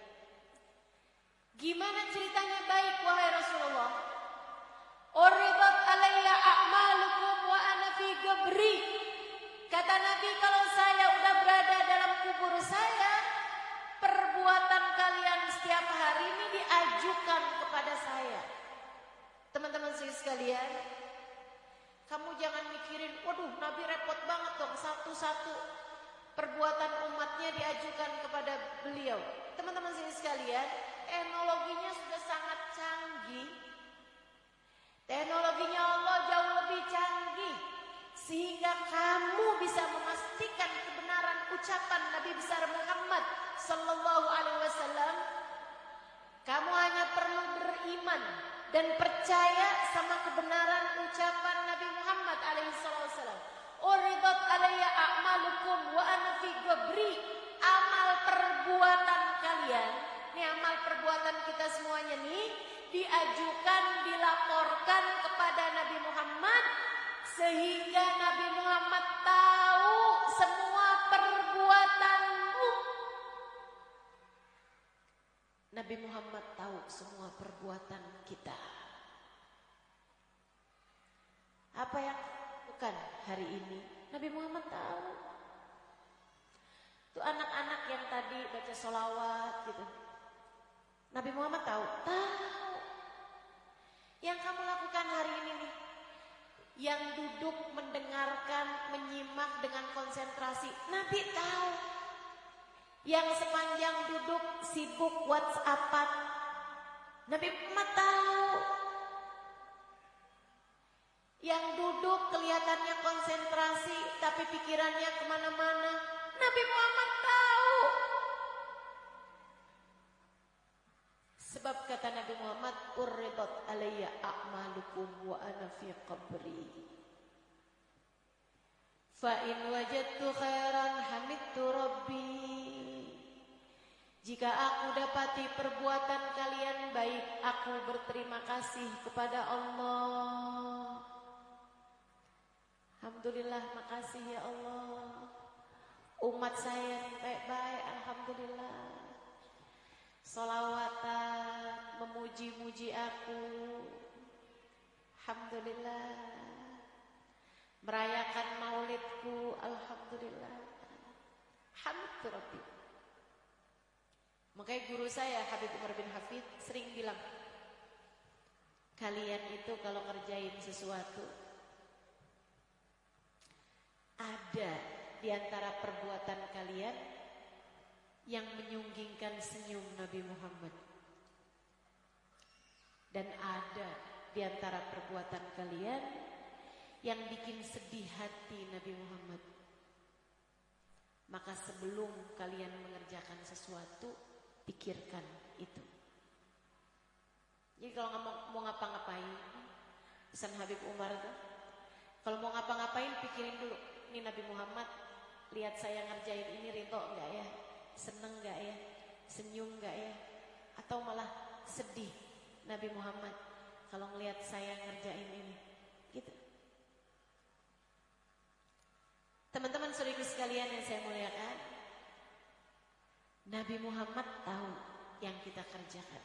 A: Gimana ceritanya baik wahai Rasulullah? Uridat alayya a'malukum wa ana fi qabri. Kata Nabi, kalau saya udah berada dalam kubur saya, perbuatan kalian setiap hari ini diajukan kepada saya. Teman-teman sekalian, kamu jangan mikirin, waduh Nabi repot banget dong, satu-satu perbuatan umatnya diajukan kepada beliau. Teman-teman sekalian, teknologinya sudah sangat canggih. Teknologinya Allah jauh lebih canggih, sehingga kamu bisa memastikan kebenaran ucapan Nabi besar Muhammad sallallahu alaihi wasallam. Kamu hanya perlu beriman dan percaya sama kebenaran ucapan Nabi Muhammad alaihi wasallam. Uridat alayya a'malukum wa ana fi qabri. Amal perbuatan kalian, ini amal perbuatan kita semuanya nih, diajukan, dilaporkan kepada Nabi Muhammad, sehingga Nabi Muhammad tahu semua perbuatanmu. Nabi Muhammad tahu semua perbuatan kita. Apa yang bukan hari ini, Nabi Muhammad tahu. Itu anak-anak yang tadi baca sholawat gitu, Nabi Muhammad tahu. Yang kamu lakukan hari ini nih, yang duduk mendengarkan, menyimak dengan konsentrasi, Nabi tahu. Yang sepanjang duduk sibuk WhatsAppan, Nabi Muhammad tahu. Yang duduk kelihatannya konsentrasi tapi pikirannya kemana-mana, Nabi Muhammad tahu. Sebab kata Nabi Muhammad, urridat alayya a'malukum wa ana fi qabri. Fa in wajadtu khairan hamidtu rabbi. Jika aku dapati perbuatan kalian baik, aku berterima kasih kepada Allah. Alhamdulillah, makasih ya Allah. Umat saya baik-baik, alhamdulillah. Sholawatan, memuji-muji aku, alhamdulillah. Merayakan maulidku, alhamdulillah. Hamid Rabbi. Makanya guru saya Habib Umar bin Hafid sering bilang, kalian itu kalau kerjain sesuatu, ada di antara perbuatan kalian yang menyunggingkan senyum Nabi Muhammad. Dan ada di antara perbuatan kalian yang bikin sedih hati Nabi Muhammad. Maka sebelum kalian mengerjakan sesuatu, pikirkan itu. Jadi kalau mau ngapa-ngapain, pesan Habib Umar tuh, kalau mau ngapa-ngapain pikirin dulu, ini Nabi Muhammad lihat saya ngerjain ini rinto enggak ya? Seneng enggak ya? Senyum enggak ya? Atau malah sedih Nabi Muhammad kalau ngelihat saya ngerjain ini? Gitu. Teman-teman saudaraku sekalian yang saya muliakan, Nabi Muhammad tahu yang kita kerjakan.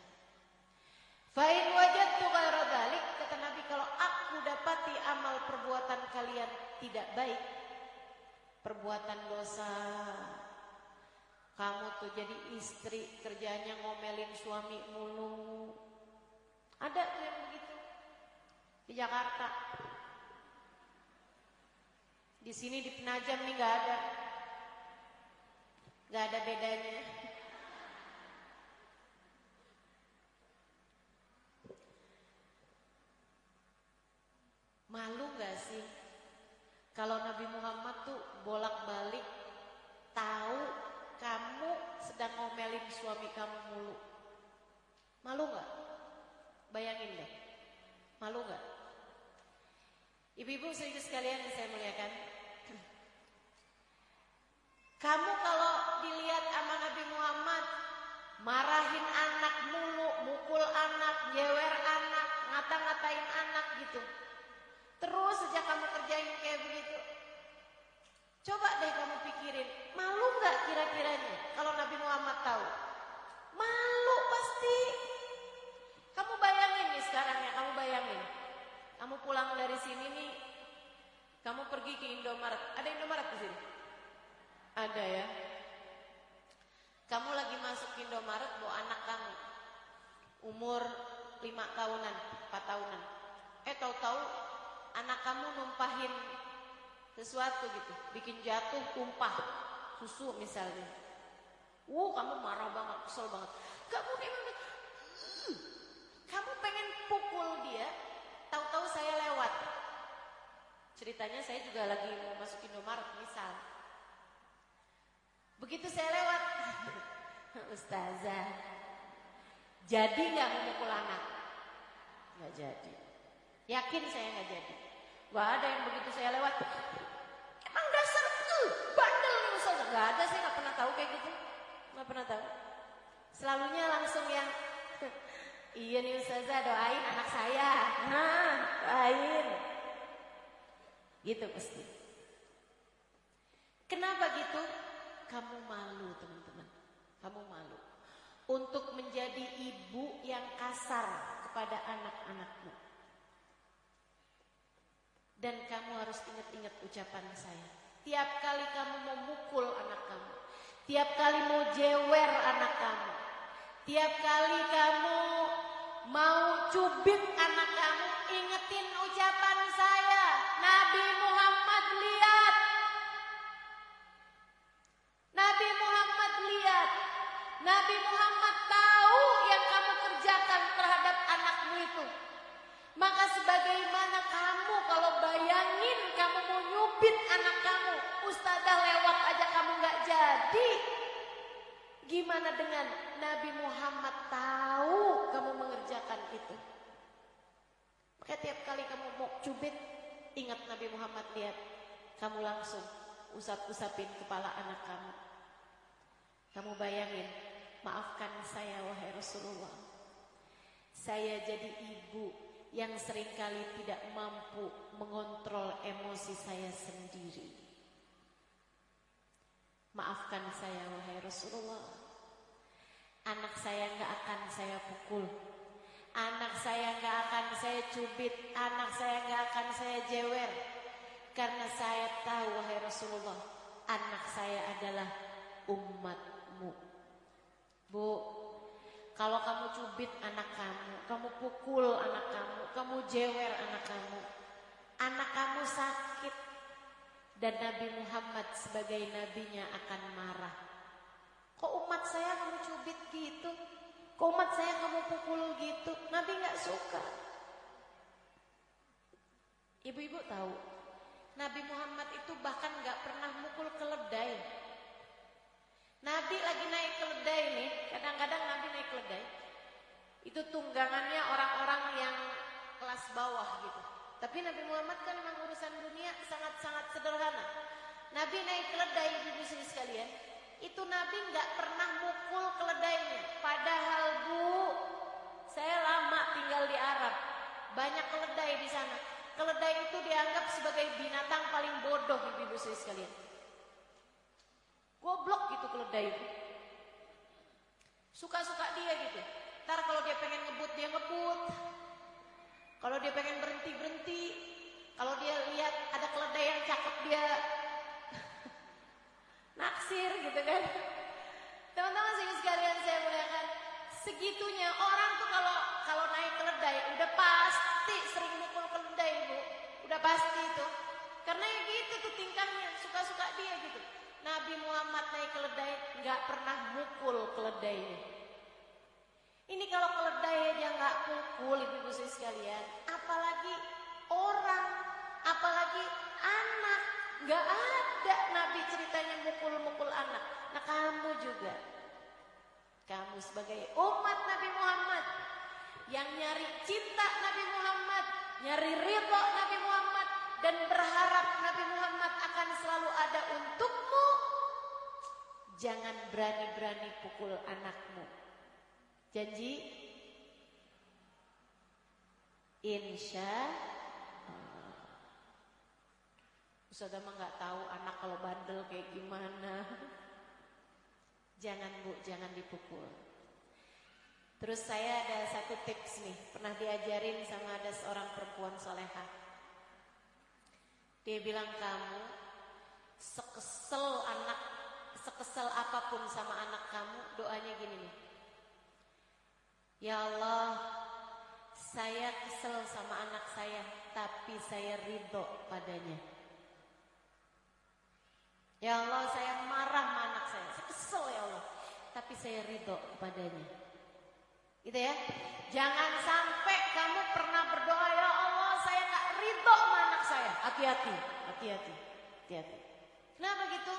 A: Fa'in wajadtu ghaira dzalik, kata Nabi, kalau aku dapati amal perbuatan kalian tidak baik, perbuatan dosa, kamu tuh jadi istri kerjanya ngomelin suami mulu. Ada tuh yang begitu di Jakarta. Di sini di Penajam nih nggak ada bedanya. Malu nggak sih kalau Nabi Muhammad tuh bolak-balik tahu kamu sedang ngomelin suami kamu mulu? Malu nggak? Bayangin deh, malu nggak? Ibu-ibu saudara sekalian yang saya muliakan, kamu kalau dilihat sama Nabi Muhammad marahin anak mulu, mukul anak, nyewer anak, ngata-ngatain anak gitu, terus sejak kamu kerjain kayak begitu, coba deh kamu pikirin, malu nggak kira-kiranya kalau Nabi Muhammad tahu? Malu pasti. Kamu bayangin nih sekarang ya, kamu bayangin, kamu pulang dari sini nih, kamu pergi ke Indomaret. Ada Indomaret di sini? Ada ya. Kamu lagi masuk Indomaret bawa anak kamu, umur 5 tahunan, 4 tahunan. Tahu-tahu anak kamu numpahin sesuatu gitu, bikin jatuh, tumpah susu misalnya. Kamu marah banget, kesel banget. Kamu pengen pukul dia, tahu-tahu saya lewat. Ceritanya saya juga lagi mau masuk Indomaret misal. Begitu saya lewat, Ustazah, jadi nggak memukul anak? Nggak jadi. Yakin saya nggak jadi. Nggak ada yang begitu saya lewat, emang dasar bandel nih Ustazah. Nggak ada, saya nggak pernah tahu kayak gitu. Nggak pernah tahu. Selalunya langsung yang iya nih Ustazah, doain anak saya. Doain. Gitu pasti. Kenapa gitu? Kamu malu teman-teman. Kamu malu untuk menjadi ibu yang kasar kepada anak-anakmu. Dan kamu harus ingat-ingat ucapan saya. Tiap kali kamu mau mukul anak kamu, tiap kali mau jewer anak kamu, tiap kali kamu mau cubit anak kamu, ingetin ucapan saya. Nabi Muhammad lihat. Nabi Muhammad lihat. Nabi Muhammad tahu yang kamu kerjakan terhadap anakmu itu. Maka sebagaimana kamu kalau bayangin kamu mau nyubit anak kamu, ustadzah lewat aja kamu gak jadi. Gimana dengan Nabi Muhammad tahu kamu mengerjakan itu? Maka tiap kali kamu mau cubit, ingat Nabi Muhammad lihat. Kamu langsung usap-usapin kepala anak kamu. Kamu bayangin, maafkan saya wahai Rasulullah. Saya jadi ibu yang seringkali tidak mampu mengontrol emosi saya sendiri. Maafkan saya wahai Rasulullah. Anak saya gak akan saya pukul, anak saya gak akan saya cubit, anak saya gak akan saya jewer. Karena saya tahu wahai Rasulullah, anak saya adalah umatmu. Bu, kalau kamu cubit anak kamu pukul anak kamu jewer anak kamu sakit, dan Nabi Muhammad sebagai nabinya akan marah. Kok umat saya kamu cubit gitu? Kok umat saya kamu pukul gitu? Nabi gak suka. Ibu-ibu tahu, Nabi Muhammad itu bahkan gak pernah mukul keledai. Nabi lagi naik keledai nih, kadang-kadang Nabi naik keledai. Itu tunggangannya orang-orang yang kelas bawah gitu. Tapi Nabi Muhammad kan memang urusan dunia sangat-sangat sederhana. Nabi naik keledai, ibu-ibu sekalian. Itu Nabi nggak pernah mukul keledainya. Padahal Bu, saya lama tinggal di Arab, banyak keledai di sana. Keledai itu dianggap sebagai binatang paling bodoh, ibu-ibu sekalian. Goblok gitu keledai itu. Suka-suka dia gitu. Ntar kalau dia pengen ngebut, dia ngebut. Kalau dia pengen berhenti. Kalau dia lihat ada keledai yang cakep, dia naksir gitu kan. Teman-teman sekalian saya muliakan, segitunya orang tuh kalau naik keledai udah pasti sering mukul keledai, Bu. Udah pasti itu. Karena ya gitu tuh tingkahnya, suka-suka dia gitu. Nabi Muhammad naik keledai nggak pernah mukul keledainya. Ini kalau keledai aja nggak pukul, ibu-ibu sekalian, apalagi orang, apalagi anak. Nggak ada Nabi ceritanya mukul-mukul anak. Nah kamu juga, kamu sebagai umat Nabi Muhammad yang nyari cinta Nabi Muhammad, nyari ridho Nabi Muhammad, dan berharap Nabi Muhammad akan selalu ada untukmu, jangan berani-berani pukul anakmu. Janji? Insya Allah. Ustazah mah gak tahu anak kalau bandel kayak gimana. Jangan Bu, jangan dipukul. Terus saya ada satu tips nih, pernah diajarin sama ada seorang perempuan solehah. Dia bilang, kamu sekesel apapun sama anak kamu, doanya gini nih. Ya Allah, saya kesel sama anak saya, tapi saya ridho padanya. Ya Allah, saya marah sama anak saya kesel ya Allah, tapi saya ridho padanya. Gitu ya. Jangan sampai kamu pernah berdoa, ya Allah saya gak ridho sama anak saya. Hati-hati. Kenapa gitu?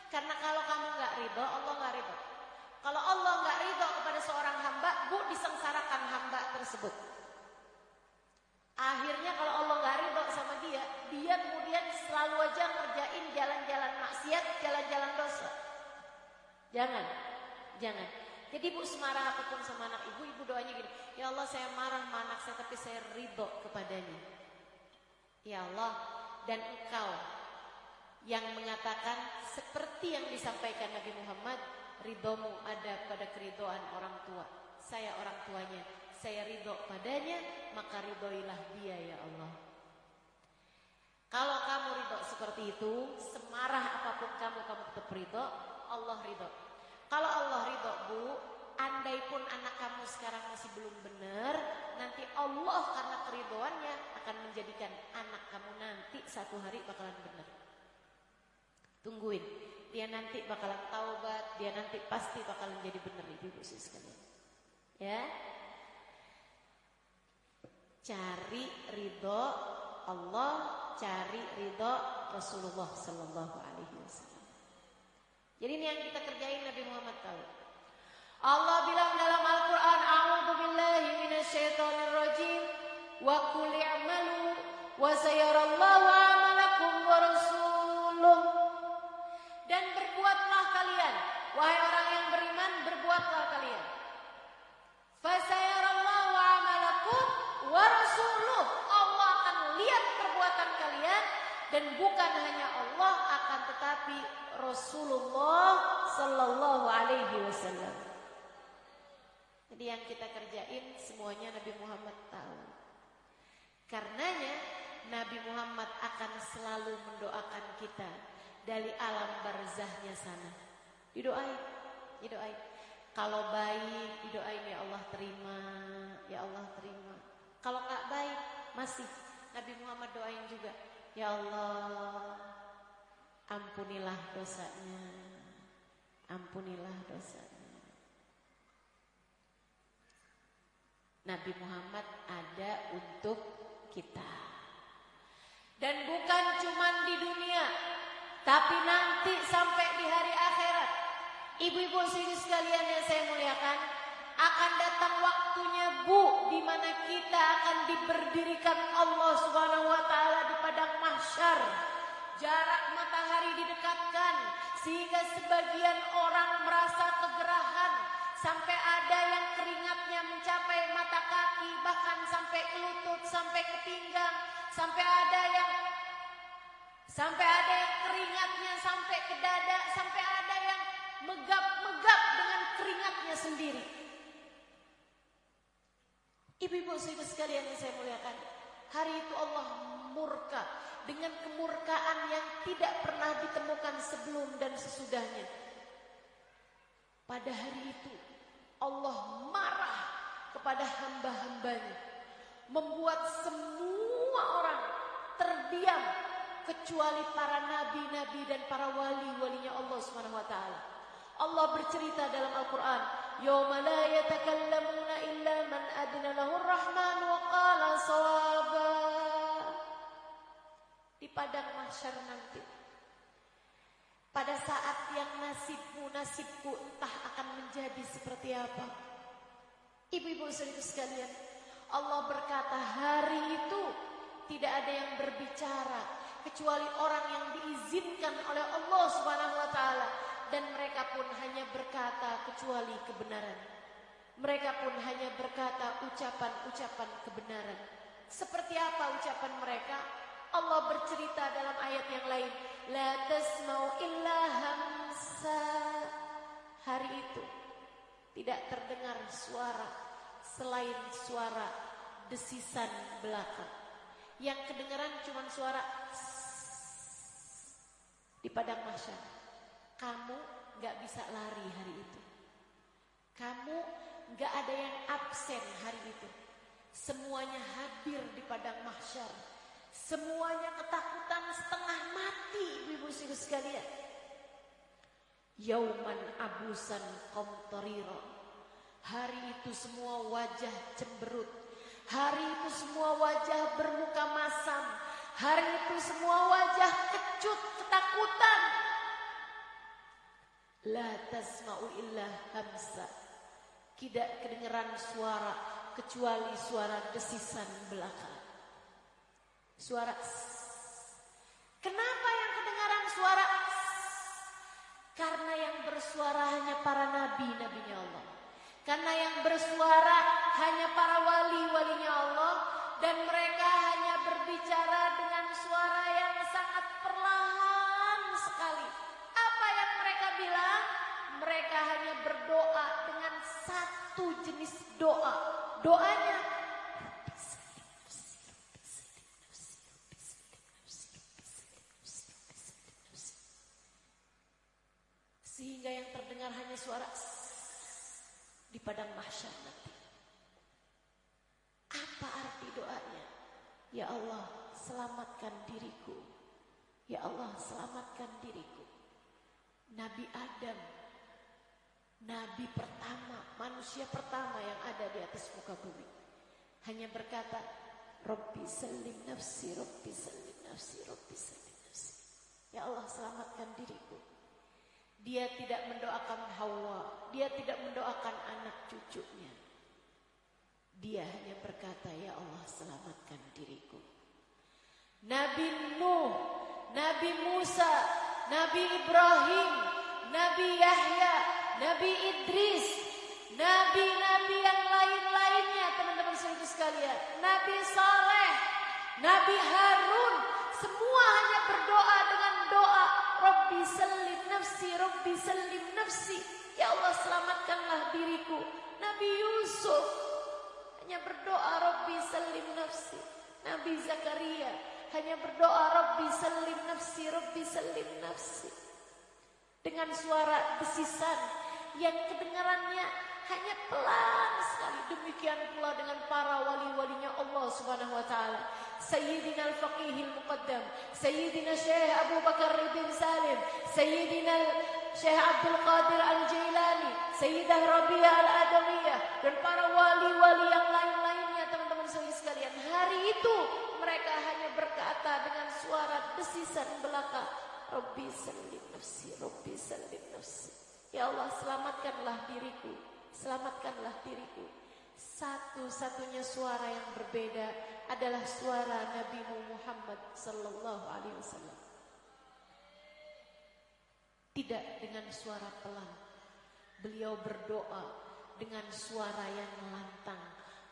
A: Karena kalau kamu gak ridho, Allah gak ridho. Kalau Allah gak ridho kepada seorang hamba, Bu, disengsarakan hamba tersebut. Akhirnya kalau Allah gak ridho sama dia kemudian selalu aja ngerjain jalan-jalan maksiat, jalan-jalan dosa. Jangan. Jadi Bu, semarah apapun sama anak ibu doanya gini, ya Allah saya marah sama anak saya, tapi saya ridho kepadanya. Ya Allah, dan Engkau yang mengatakan seperti yang disampaikan Nabi Muhammad, ridhomu ada pada keridhoan orang tua. Saya orang tuanya, saya ridho padanya, maka ridhoilah dia ya Allah. Kalau kamu ridho seperti itu, semarah apapun kamu tetap ridho, Allah ridho. Kalau Allah ridho Bu, andai pun anak kamu sekarang masih belum benar, nanti Allah karena keridhoannya akan menjadikan anak kamu nanti satu hari bakalan benar. Tungguin, dia nanti bakalan taubat, dia nanti pasti bakalan jadi benar, ibu sekalian. Ya, cari ridho Allah, cari ridho Rasulullah Sallallahu Alaihi Wasallam. Jadi ini yang kita kerjain, Nabi Muhammad tahu. Allah bilang dalam Al-Quran, A'udhu billahi minasyaitonir rajim, wa qul i'malu wa sayarallahu amalakum wa rasuluh. Dan berbuatlah kalian, wahai orang yang beriman, berbuatlah kalian. Fasayarallahu amalakum wa rasuluh. Allah akan lihat perbuatan kalian, dan bukan hanya Allah, akan tetapi Rasulullah Sallallahu Alaihi Wasallam. Jadi yang kita kerjain semuanya Nabi Muhammad tahu. Karenanya Nabi Muhammad akan selalu mendoakan kita dari alam barzahnya sana. Didoain. Kalau baik didoain ya Allah terima, ya Allah terima. Kalau nggak baik masih Nabi Muhammad doain juga, ya Allah ampunilah dosanya, ampunilah dosanya. Nabi Muhammad ada untuk kita. Dan bukan cuma di dunia, tapi nanti sampai di hari akhirat. Ibu-ibu sekalian yang saya muliakan, akan datang waktunya Bu, di mana kita akan diberdirikan Allah Subhanahu wa taala di padang mahsyar. Jarak matahari didekatkan sehingga sebagian orang merasa kegerahan, sampai ada yang keringatnya mencapai mata kaki, bahkan sampai ke lutut, sampai ke pinggang, sampai ada yang keringatnya sampai ke dada, sampai ada yang megap-megap dengan keringatnya sendiri. Ibu-ibu sekalian yang saya muliakan, hari itu Allah murka dengan kemurkaan yang tidak pernah ditemukan sebelum dan sesudahnya. Pada hari itu Allah marah kepada hamba-hambanya, membuat semua orang terdiam kecuali para nabi-nabi dan para wali-walinya Allah Subhanahu wa taala. Allah bercerita dalam Al-Qur'an, "Yauma la yatakallamuna illa man adna lahu ar-rahman wa qala shawaba." Di padang mahsyar nanti, pada saat yang nasibku entah akan menjadi seperti apa. Ibu-ibu sekalian, Allah berkata hari itu tidak ada yang berbicara kecuali orang yang diizinkan oleh Allah Subhanahu wa taala, dan mereka pun hanya berkata kecuali kebenaran. Mereka pun hanya berkata ucapan-ucapan kebenaran. Seperti apa ucapan mereka? Allah bercerita dalam ayat yang lain, la tasma'u illa hamsa. Hari itu tidak terdengar suara selain suara desisan belaka. Yang kedengaran cuma suara di padang mahsyar. Kamu gak bisa lari hari itu. Kamu gak ada yang absen hari itu. Semuanya hadir di padang mahsyar. Semuanya ketakutan setengah mati, ibu-ibu sekalian. Yauman abusan qamtarira. Hari itu semua wajah cemberut. Hari itu semua wajah bermuka masam. Hari itu semua wajah kecut, ketakutan. La tasma'u illa hamsa. Tidak kedengeran suara kecuali suara desisan belaka. Suara Kenapa yang kedengaran suara Karena yang bersuara hanya para nabi-nabinya Allah. Karena yang bersuara hanya para wali-walinya Allah. Dan mereka hanya berbicara dengan suara yang sangat perlahan sekali. Apa yang mereka bilang? Mereka hanya berdoa dengan satu jenis doa. Doanya sehingga yang terdengar hanya suara di padang mahsyar nanti. Apa arti doanya? Ya Allah, selamatkan diriku. Ya Allah, selamatkan diriku. Nabi Adam, nabi pertama, manusia pertama yang ada di atas muka bumi, hanya berkata, Rabbi salim nafsi, Rabbi salim nafsi, Rabbi salim nafsi. Ya Allah, selamatkan diriku. Dia tidak mendoakan Hawa, dia tidak mendoakan anak cucunya. Dia hanya berkata, ya Allah, selamatkan diriku. Nabi Nuh, Nabi Musa, Nabi Ibrahim, Nabi Yahya, Nabi Idris, nabi-nabi yang lain-lainnya, teman-teman sekalian, Nabi Saleh, Nabi Harun, semua hanya berdoa dengan doa Rabbi salim nafsi, Rabbi salim nafsi. Ya Allah, selamatkanlah diriku. Nabi Yusuf hanya berdoa Rabbi salim nafsi. Nabi Zakaria hanya berdoa Rabbi salim nafsi, Rabbi salim nafsi. Dengan suara desisan yang kedengarannya hanya pelan sekali. Demikian pula dengan para wali-walinya Allah Subhanahu wa taala. Sayyidina al-Faqihil Muqaddam, Sayyidina Syekh Abu Bakar bin Salim, Sayyidina Syekh Abdul Qadir Al-Jailani, Sayyidah Rabi'ah Al-Adawiyah, dan para wali-wali yang lain-lainnya, teman-teman sekalian. Hari itu mereka hanya berkata dengan suara desisan belaka, Rabbi sallim nafsi, Rabbi sallim nafsi. Ya Allah, selamatkanlah diriku, selamatkanlah diriku. Satu-satunya suara yang berbeda adalah suara Nabi Muhammad sallallahu alaihi wasallam. Tidak dengan suara pelan. Beliau berdoa dengan suara yang lantang.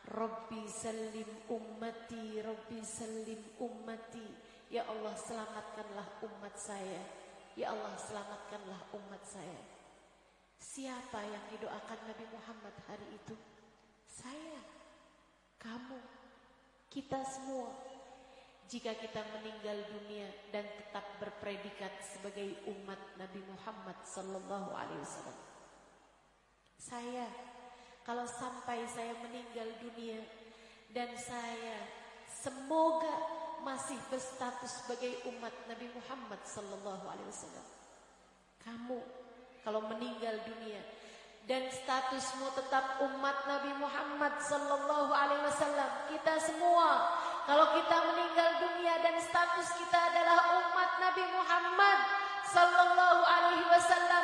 A: Rabbi sallim ummati, Rabbi sallim ummati. Ya Allah, selamatkanlah umat saya. Ya Allah, selamatkanlah umat saya. Siapa yang didoakan Nabi Muhammad hari itu? Saya, kamu, kita semua. Jika kita meninggal dunia dan tetap berpredikat sebagai umat Nabi Muhammad sallallahu alaihi wasallam. Saya, kalau sampai saya meninggal dunia dan saya semoga masih berstatus sebagai umat Nabi Muhammad sallallahu alaihi wasallam. Kamu kalau meninggal dunia dan statusmu tetap umat Nabi Muhammad sallallahu alaihi wasallam, kita semua kalau kita meninggal dunia dan status kita adalah umat Nabi Muhammad sallallahu alaihi wasallam,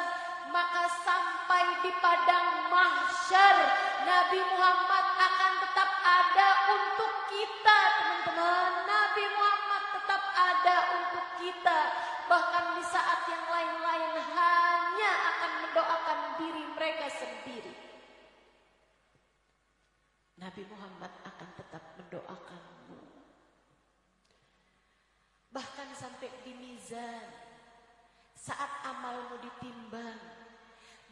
A: maka sampai di padang mahsyar Nabi Muhammad akan tetap ada untuk kita, teman-teman. Nabi Muhammad tetap ada untuk kita. Bahkan di saat yang lain-lain hanya akan mendoakan diri mereka sendiri. Nabi Muhammad akan tetap mendoakanmu. Bahkan sampai di mizan, saat amalmu ditimbang,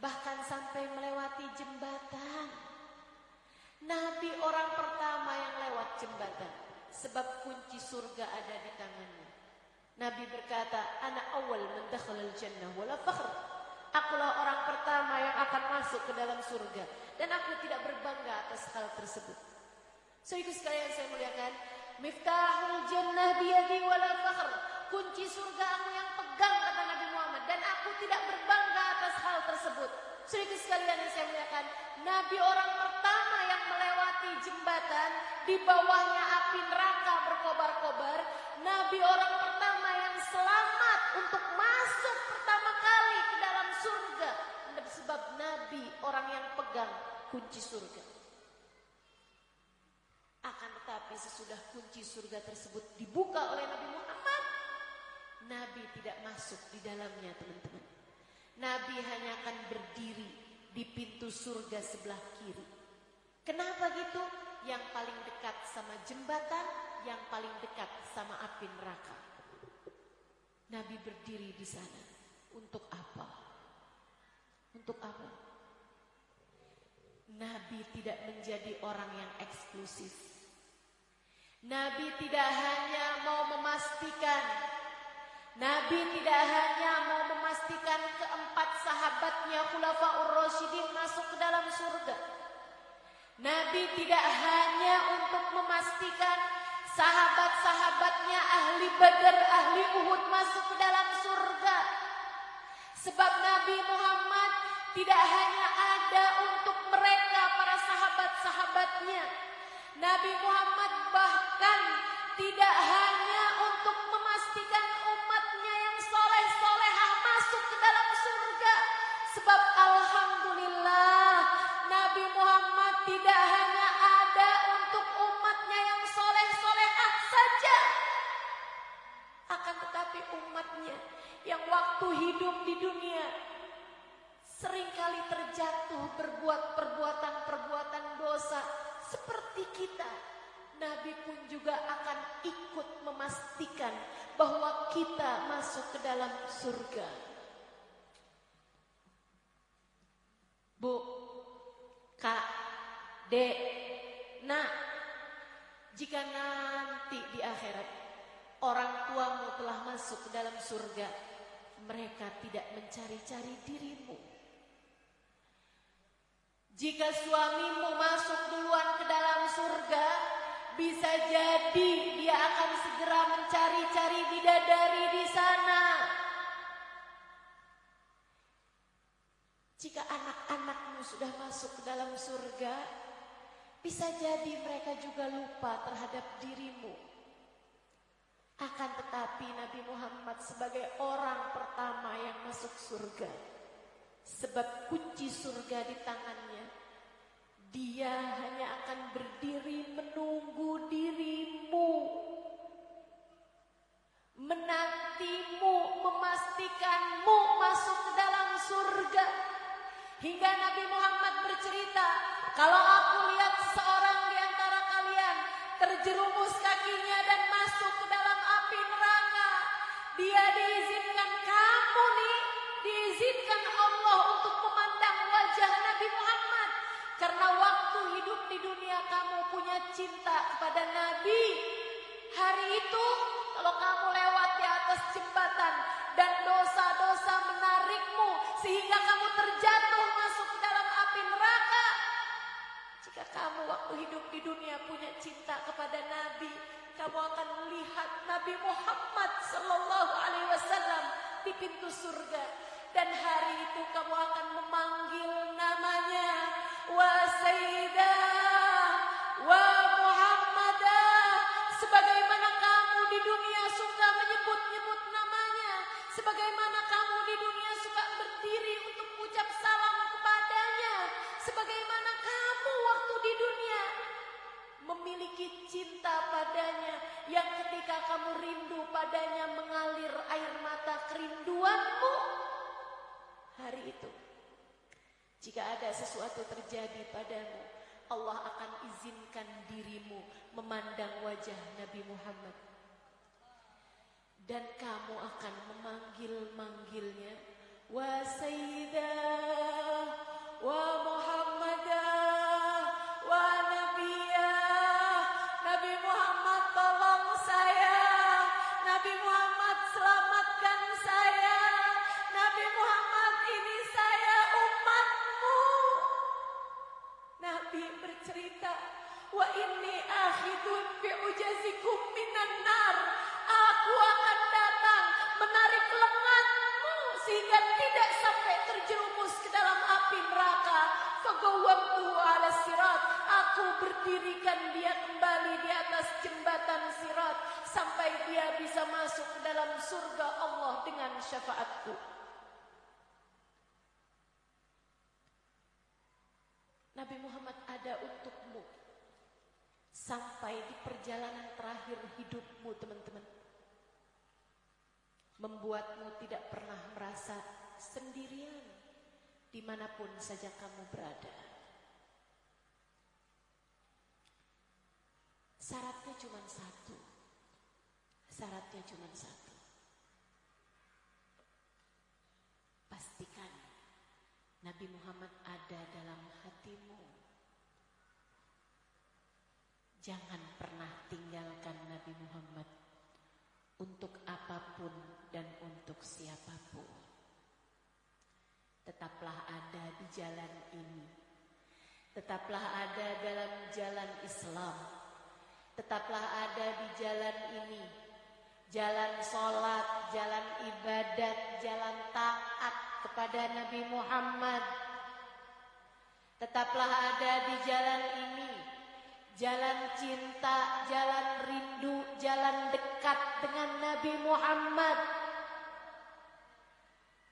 A: bahkan sampai melewati jembatan. Nabi orang pertama yang lewat jembatan, sebab kunci surga ada di tangannya. Nabi berkata, ana awal man dakhala al-jannah wala fakhr. Akulah orang pertama yang akan masuk ke dalam surga dan aku tidak berbangga atas hal tersebut. So itu sekalian saya muliakan, miftahul jannah biyadi wala fakhr. Kunci surga aku yang pegang, kata Nabi Muhammad, dan aku tidak berbangga atas hal tersebut. So itu sekalian yang saya muliakan, Nabi orang pertama yang melewati jembatan, di bawahnya api neraka berkobar-kobar. Nabi orang pertama yang selamat untuk masuk pertama kali ke dalam surga, sebab Nabi orang yang pegang kunci surga. Akan tetapi sesudah kunci surga tersebut dibuka oleh Nabi Muhammad, Nabi tidak masuk di dalamnya, teman-teman. Nabi hanya akan berdiri di pintu surga sebelah kiri. Kenapa gitu? Yang paling dekat sama jembatan, yang paling dekat sama api neraka. Nabi berdiri di sana. Untuk apa? Untuk apa? Nabi tidak menjadi orang yang eksklusif. Nabi tidak hanya mau memastikan, Nabi tidak hanya mau memastikan keempat sahabatnya Khulafaur Rasyidin masuk ke dalam surga. Nabi tidak hanya untuk memastikan sahabat-sahabatnya ahli Badar, ahli Uhud masuk ke dalam surga. Sebab Nabi Muhammad tidak hanya ada untuk mereka, para sahabat-sahabatnya. Nabi Muhammad bahkan tidak hanya untuk memastikan umatnya yang soleh-solehah masuk ke dalam surga. Sebab alhamdulillah Nabi Muhammad tidak hanya ada untuk umatnya yang soleh-solehah saja, akan tetapi umatnya yang waktu hidup di dunia seringkali terjatuh berbuat perbuatan-perbuatan dosa seperti kita. Nabi pun juga akan ikut memastikan bahwa kita masuk ke dalam surga. Bu, Kak, Dek, Nak, jika nanti di akhirat orang tuamu telah masuk ke dalam surga, mereka tidak mencari-cari dirimu. Jika suamimu masuk duluan ke dalam surga, bisa jadi dia akan segera mencari-cari bidadari di sana. Jika anak-anakmu sudah masuk ke dalam surga, bisa jadi mereka juga lupa terhadap dirimu. Akan tetapi Nabi Muhammad sebagai orang pertama yang masuk surga, sebab kunci surga di tangannya, dia hanya akan berdiri menunggu dirimu, menantimu, memastikanmu masuk ke dalam surga. Hingga Nabi Muhammad bercerita, kalau aku lihat seorang di antara kalian terjerumus kakinya dan masuk ke dalam api neraka, dia diizinkan, kamu nih diizinkan Allah untuk memandang wajah Nabi Muhammad. Karena waktu hidup di dunia kamu punya cinta kepada Nabi. Hari itu kalau kamu lewat di atas jembatan dan dosa-dosa menarikmu sehingga kamu terjatuh masuk ke dalam api neraka. Jika kamu waktu hidup di dunia punya cinta kepada Nabi, kamu akan melihat Nabi Muhammad sallallahu alaihi wasallam di pintu surga. Dan hari itu kamu akan memanggil namanya, wa sayyidah, wa muhammadah. Sebagaimana kamu di dunia suka menyebut-nyebut namanya, sebagaimana kamu di dunia suka berdiri untuk ucap salam kepadanya, sebagaimana kamu waktu di dunia memiliki cinta padanya, yang ketika kamu rindu padanya mengalir air mata kerinduanmu. Hari itu, jika ada sesuatu terjadi padamu, Allah akan izinkan dirimu memandang wajah Nabi Muhammad. Dan kamu akan memanggil-manggilnya, wa sayyidah, wa muhammadah, wa nabiyah. Nabi Muhammad tolong saya, Nabi Muhammad selamatkan saya, Nabi Muhammad ini saya umatmu. Nabi bercerita, wa inni akhidun bi ujazikum minan nar. Aku akan datang menarik lenganmu sehingga tidak sampai terjerumus ke dalam api neraka. Fagawwamtuhu ala sirat. Aku berdirikan dia kembali di atas jembatan sirat sampai dia bisa masuk ke dalam surga Allah dengan syafaatku. Nabi Muhammad ada untukmu sampai di perjalanan terakhir hidupmu, teman-teman. Membuatmu tidak pernah merasa sendirian dimanapun saja kamu berada. Syaratnya cuma satu. Syaratnya cuma satu. Pastikan Nabi Muhammad ada dalam hatimu. Jangan pernah tinggalkan Nabi Muhammad untuk apapun dan untuk siapapun. Tetaplah ada di jalan ini. Tetaplah ada dalam jalan Islam. Tetaplah ada di jalan ini. Jalan sholat, jalan ibadat, jalan taat kepada Nabi Muhammad. Tetaplah ada di jalan ini. Jalan cinta, jalan rindu, jalan dekat dengan Nabi Muhammad.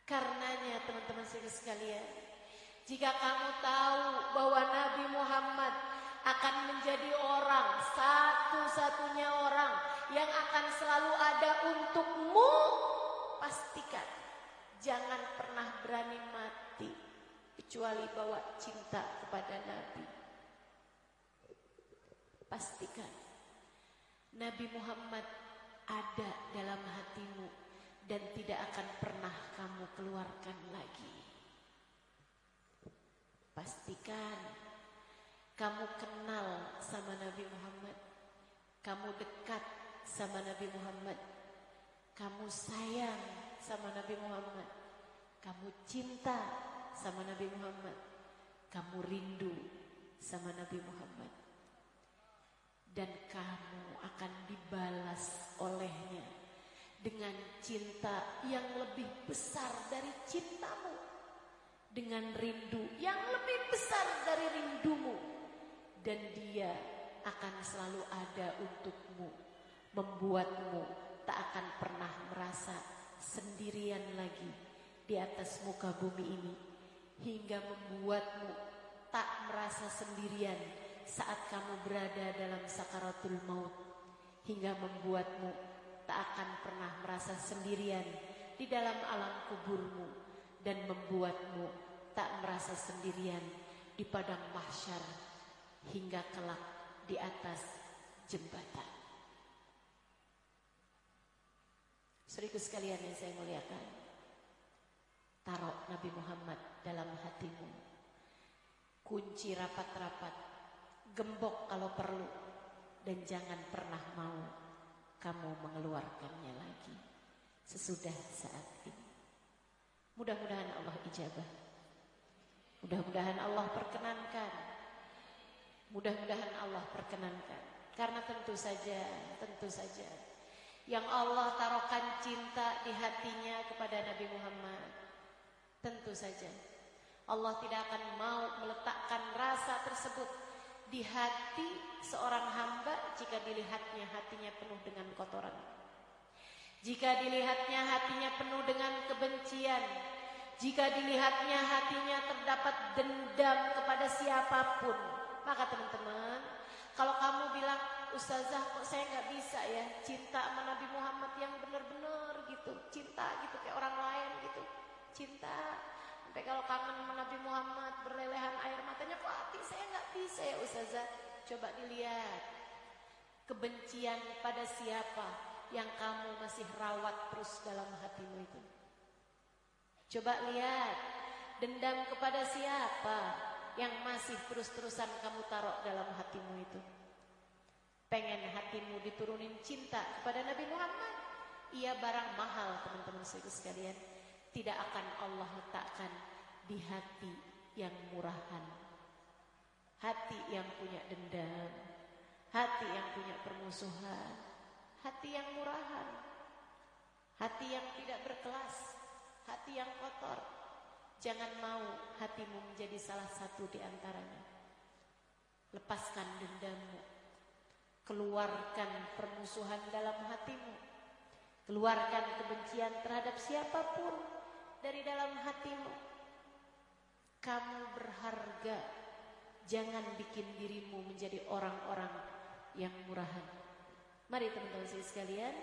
A: Karenanya teman-teman sekalian, jika kamu tahu bahwa Nabi Muhammad akan menjadi orang, satu-satunya orang yang akan selalu ada untukmu, pastikan jangan pernah berani mati kecuali bawa cinta kepada Nabi. Pastikan Nabi Muhammad ada dalam hatimu dan tidak akan pernah kamu keluarkan lagi. Pastikan kamu kenal sama Nabi Muhammad, kamu dekat sama Nabi Muhammad, kamu sayang sama Nabi Muhammad, kamu cinta sama Nabi Muhammad. kamu rindu sama Nabi Muhammad. Dan kamu akan dibalas olehnya dengan cinta yang lebih besar dari cintamu, dengan rindu yang lebih besar dari rindumu. Dan dia akan selalu ada untukmu, membuatmu tak akan pernah merasa sendirian lagi di atas muka bumi ini, hingga membuatmu tak merasa sendirian saat kamu berada dalam sakaratul maut, hingga membuatmu tak akan pernah merasa sendirian di dalam alam kuburmu, dan membuatmu tak merasa sendirian di padang mahsyar hingga kelak di atas jembatan. Saudaraku sekalian yang saya muliakan, taruh Nabi Muhammad dalam hatimu, kunci rapat-rapat, gembok kalau perlu, dan jangan pernah mau kamu mengeluarkannya lagi sesudah saat ini. Mudah-mudahan Allah ijabah, mudah-mudahan Allah perkenankan, mudah-mudahan Allah perkenankan. Karena tentu saja yang Allah taruhkan cinta di hatinya kepada Nabi Muhammad, tentu saja Allah tidak akan mau meletakkan rasa tersebut di hati seorang hamba jika dilihatnya hatinya penuh dengan kotoran, jika dilihatnya hatinya penuh dengan kebencian, jika dilihatnya hatinya terdapat dendam kepada siapapun. Maka teman-teman, kalau kamu bilang, Ustazah kok saya gak bisa ya cinta sama Nabi Muhammad yang benar-benar gitu, cinta gitu kayak orang lain gitu, cinta sampai kalau kangen sama Nabi Muhammad berlelehan air matanya, kok hati saya gak bisa ya Ustazah. Coba dilihat kebencian pada siapa yang kamu masih rawat terus dalam hatimu itu. Coba lihat dendam kepada siapa yang masih terus-terusan kamu taruh dalam hatimu itu. Pengen hatimu diturunin cinta kepada Nabi Muhammad, ia barang mahal teman-teman sekalian, tidak akan Allah letakkan di hati yang murahan, hati yang punya dendam, hati yang punya permusuhan, hati yang murahan, hati yang tidak berkelas, hati yang kotor. Jangan mau hatimu menjadi salah satu di antaranya. Lepaskan dendammu, keluarkan permusuhan dalam hatimu, keluarkan kebencian terhadap siapapun dari dalam hatimu. Kamu berharga, jangan bikin dirimu menjadi orang-orang yang murahan. Mari teman-teman sekalian,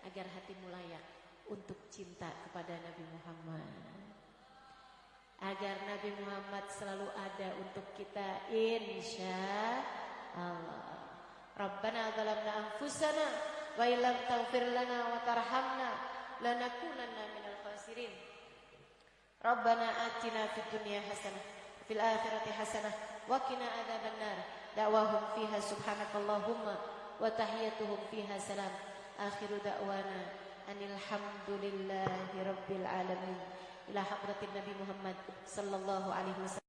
A: agar hatimu layak untuk cinta kepada Nabi Muhammad, agar Nabi Muhammad selalu ada untuk kita insya Allah. Rabbana zalamna anfusana wa illam taghfir lana wa tarhamna lanakunanna minal khasirin. Rabbana atina fid dunya hasanah fil akhirati hasanah wa qina adzabannar. Da'wahum fiha subhanakallahumma wa tahiyyatuhum fiha salam. Akhiru da'wana anil hamdulillahi rabbil alamin. Ila hadratin Nabi Muhammad sallallahu alaihi wasallam.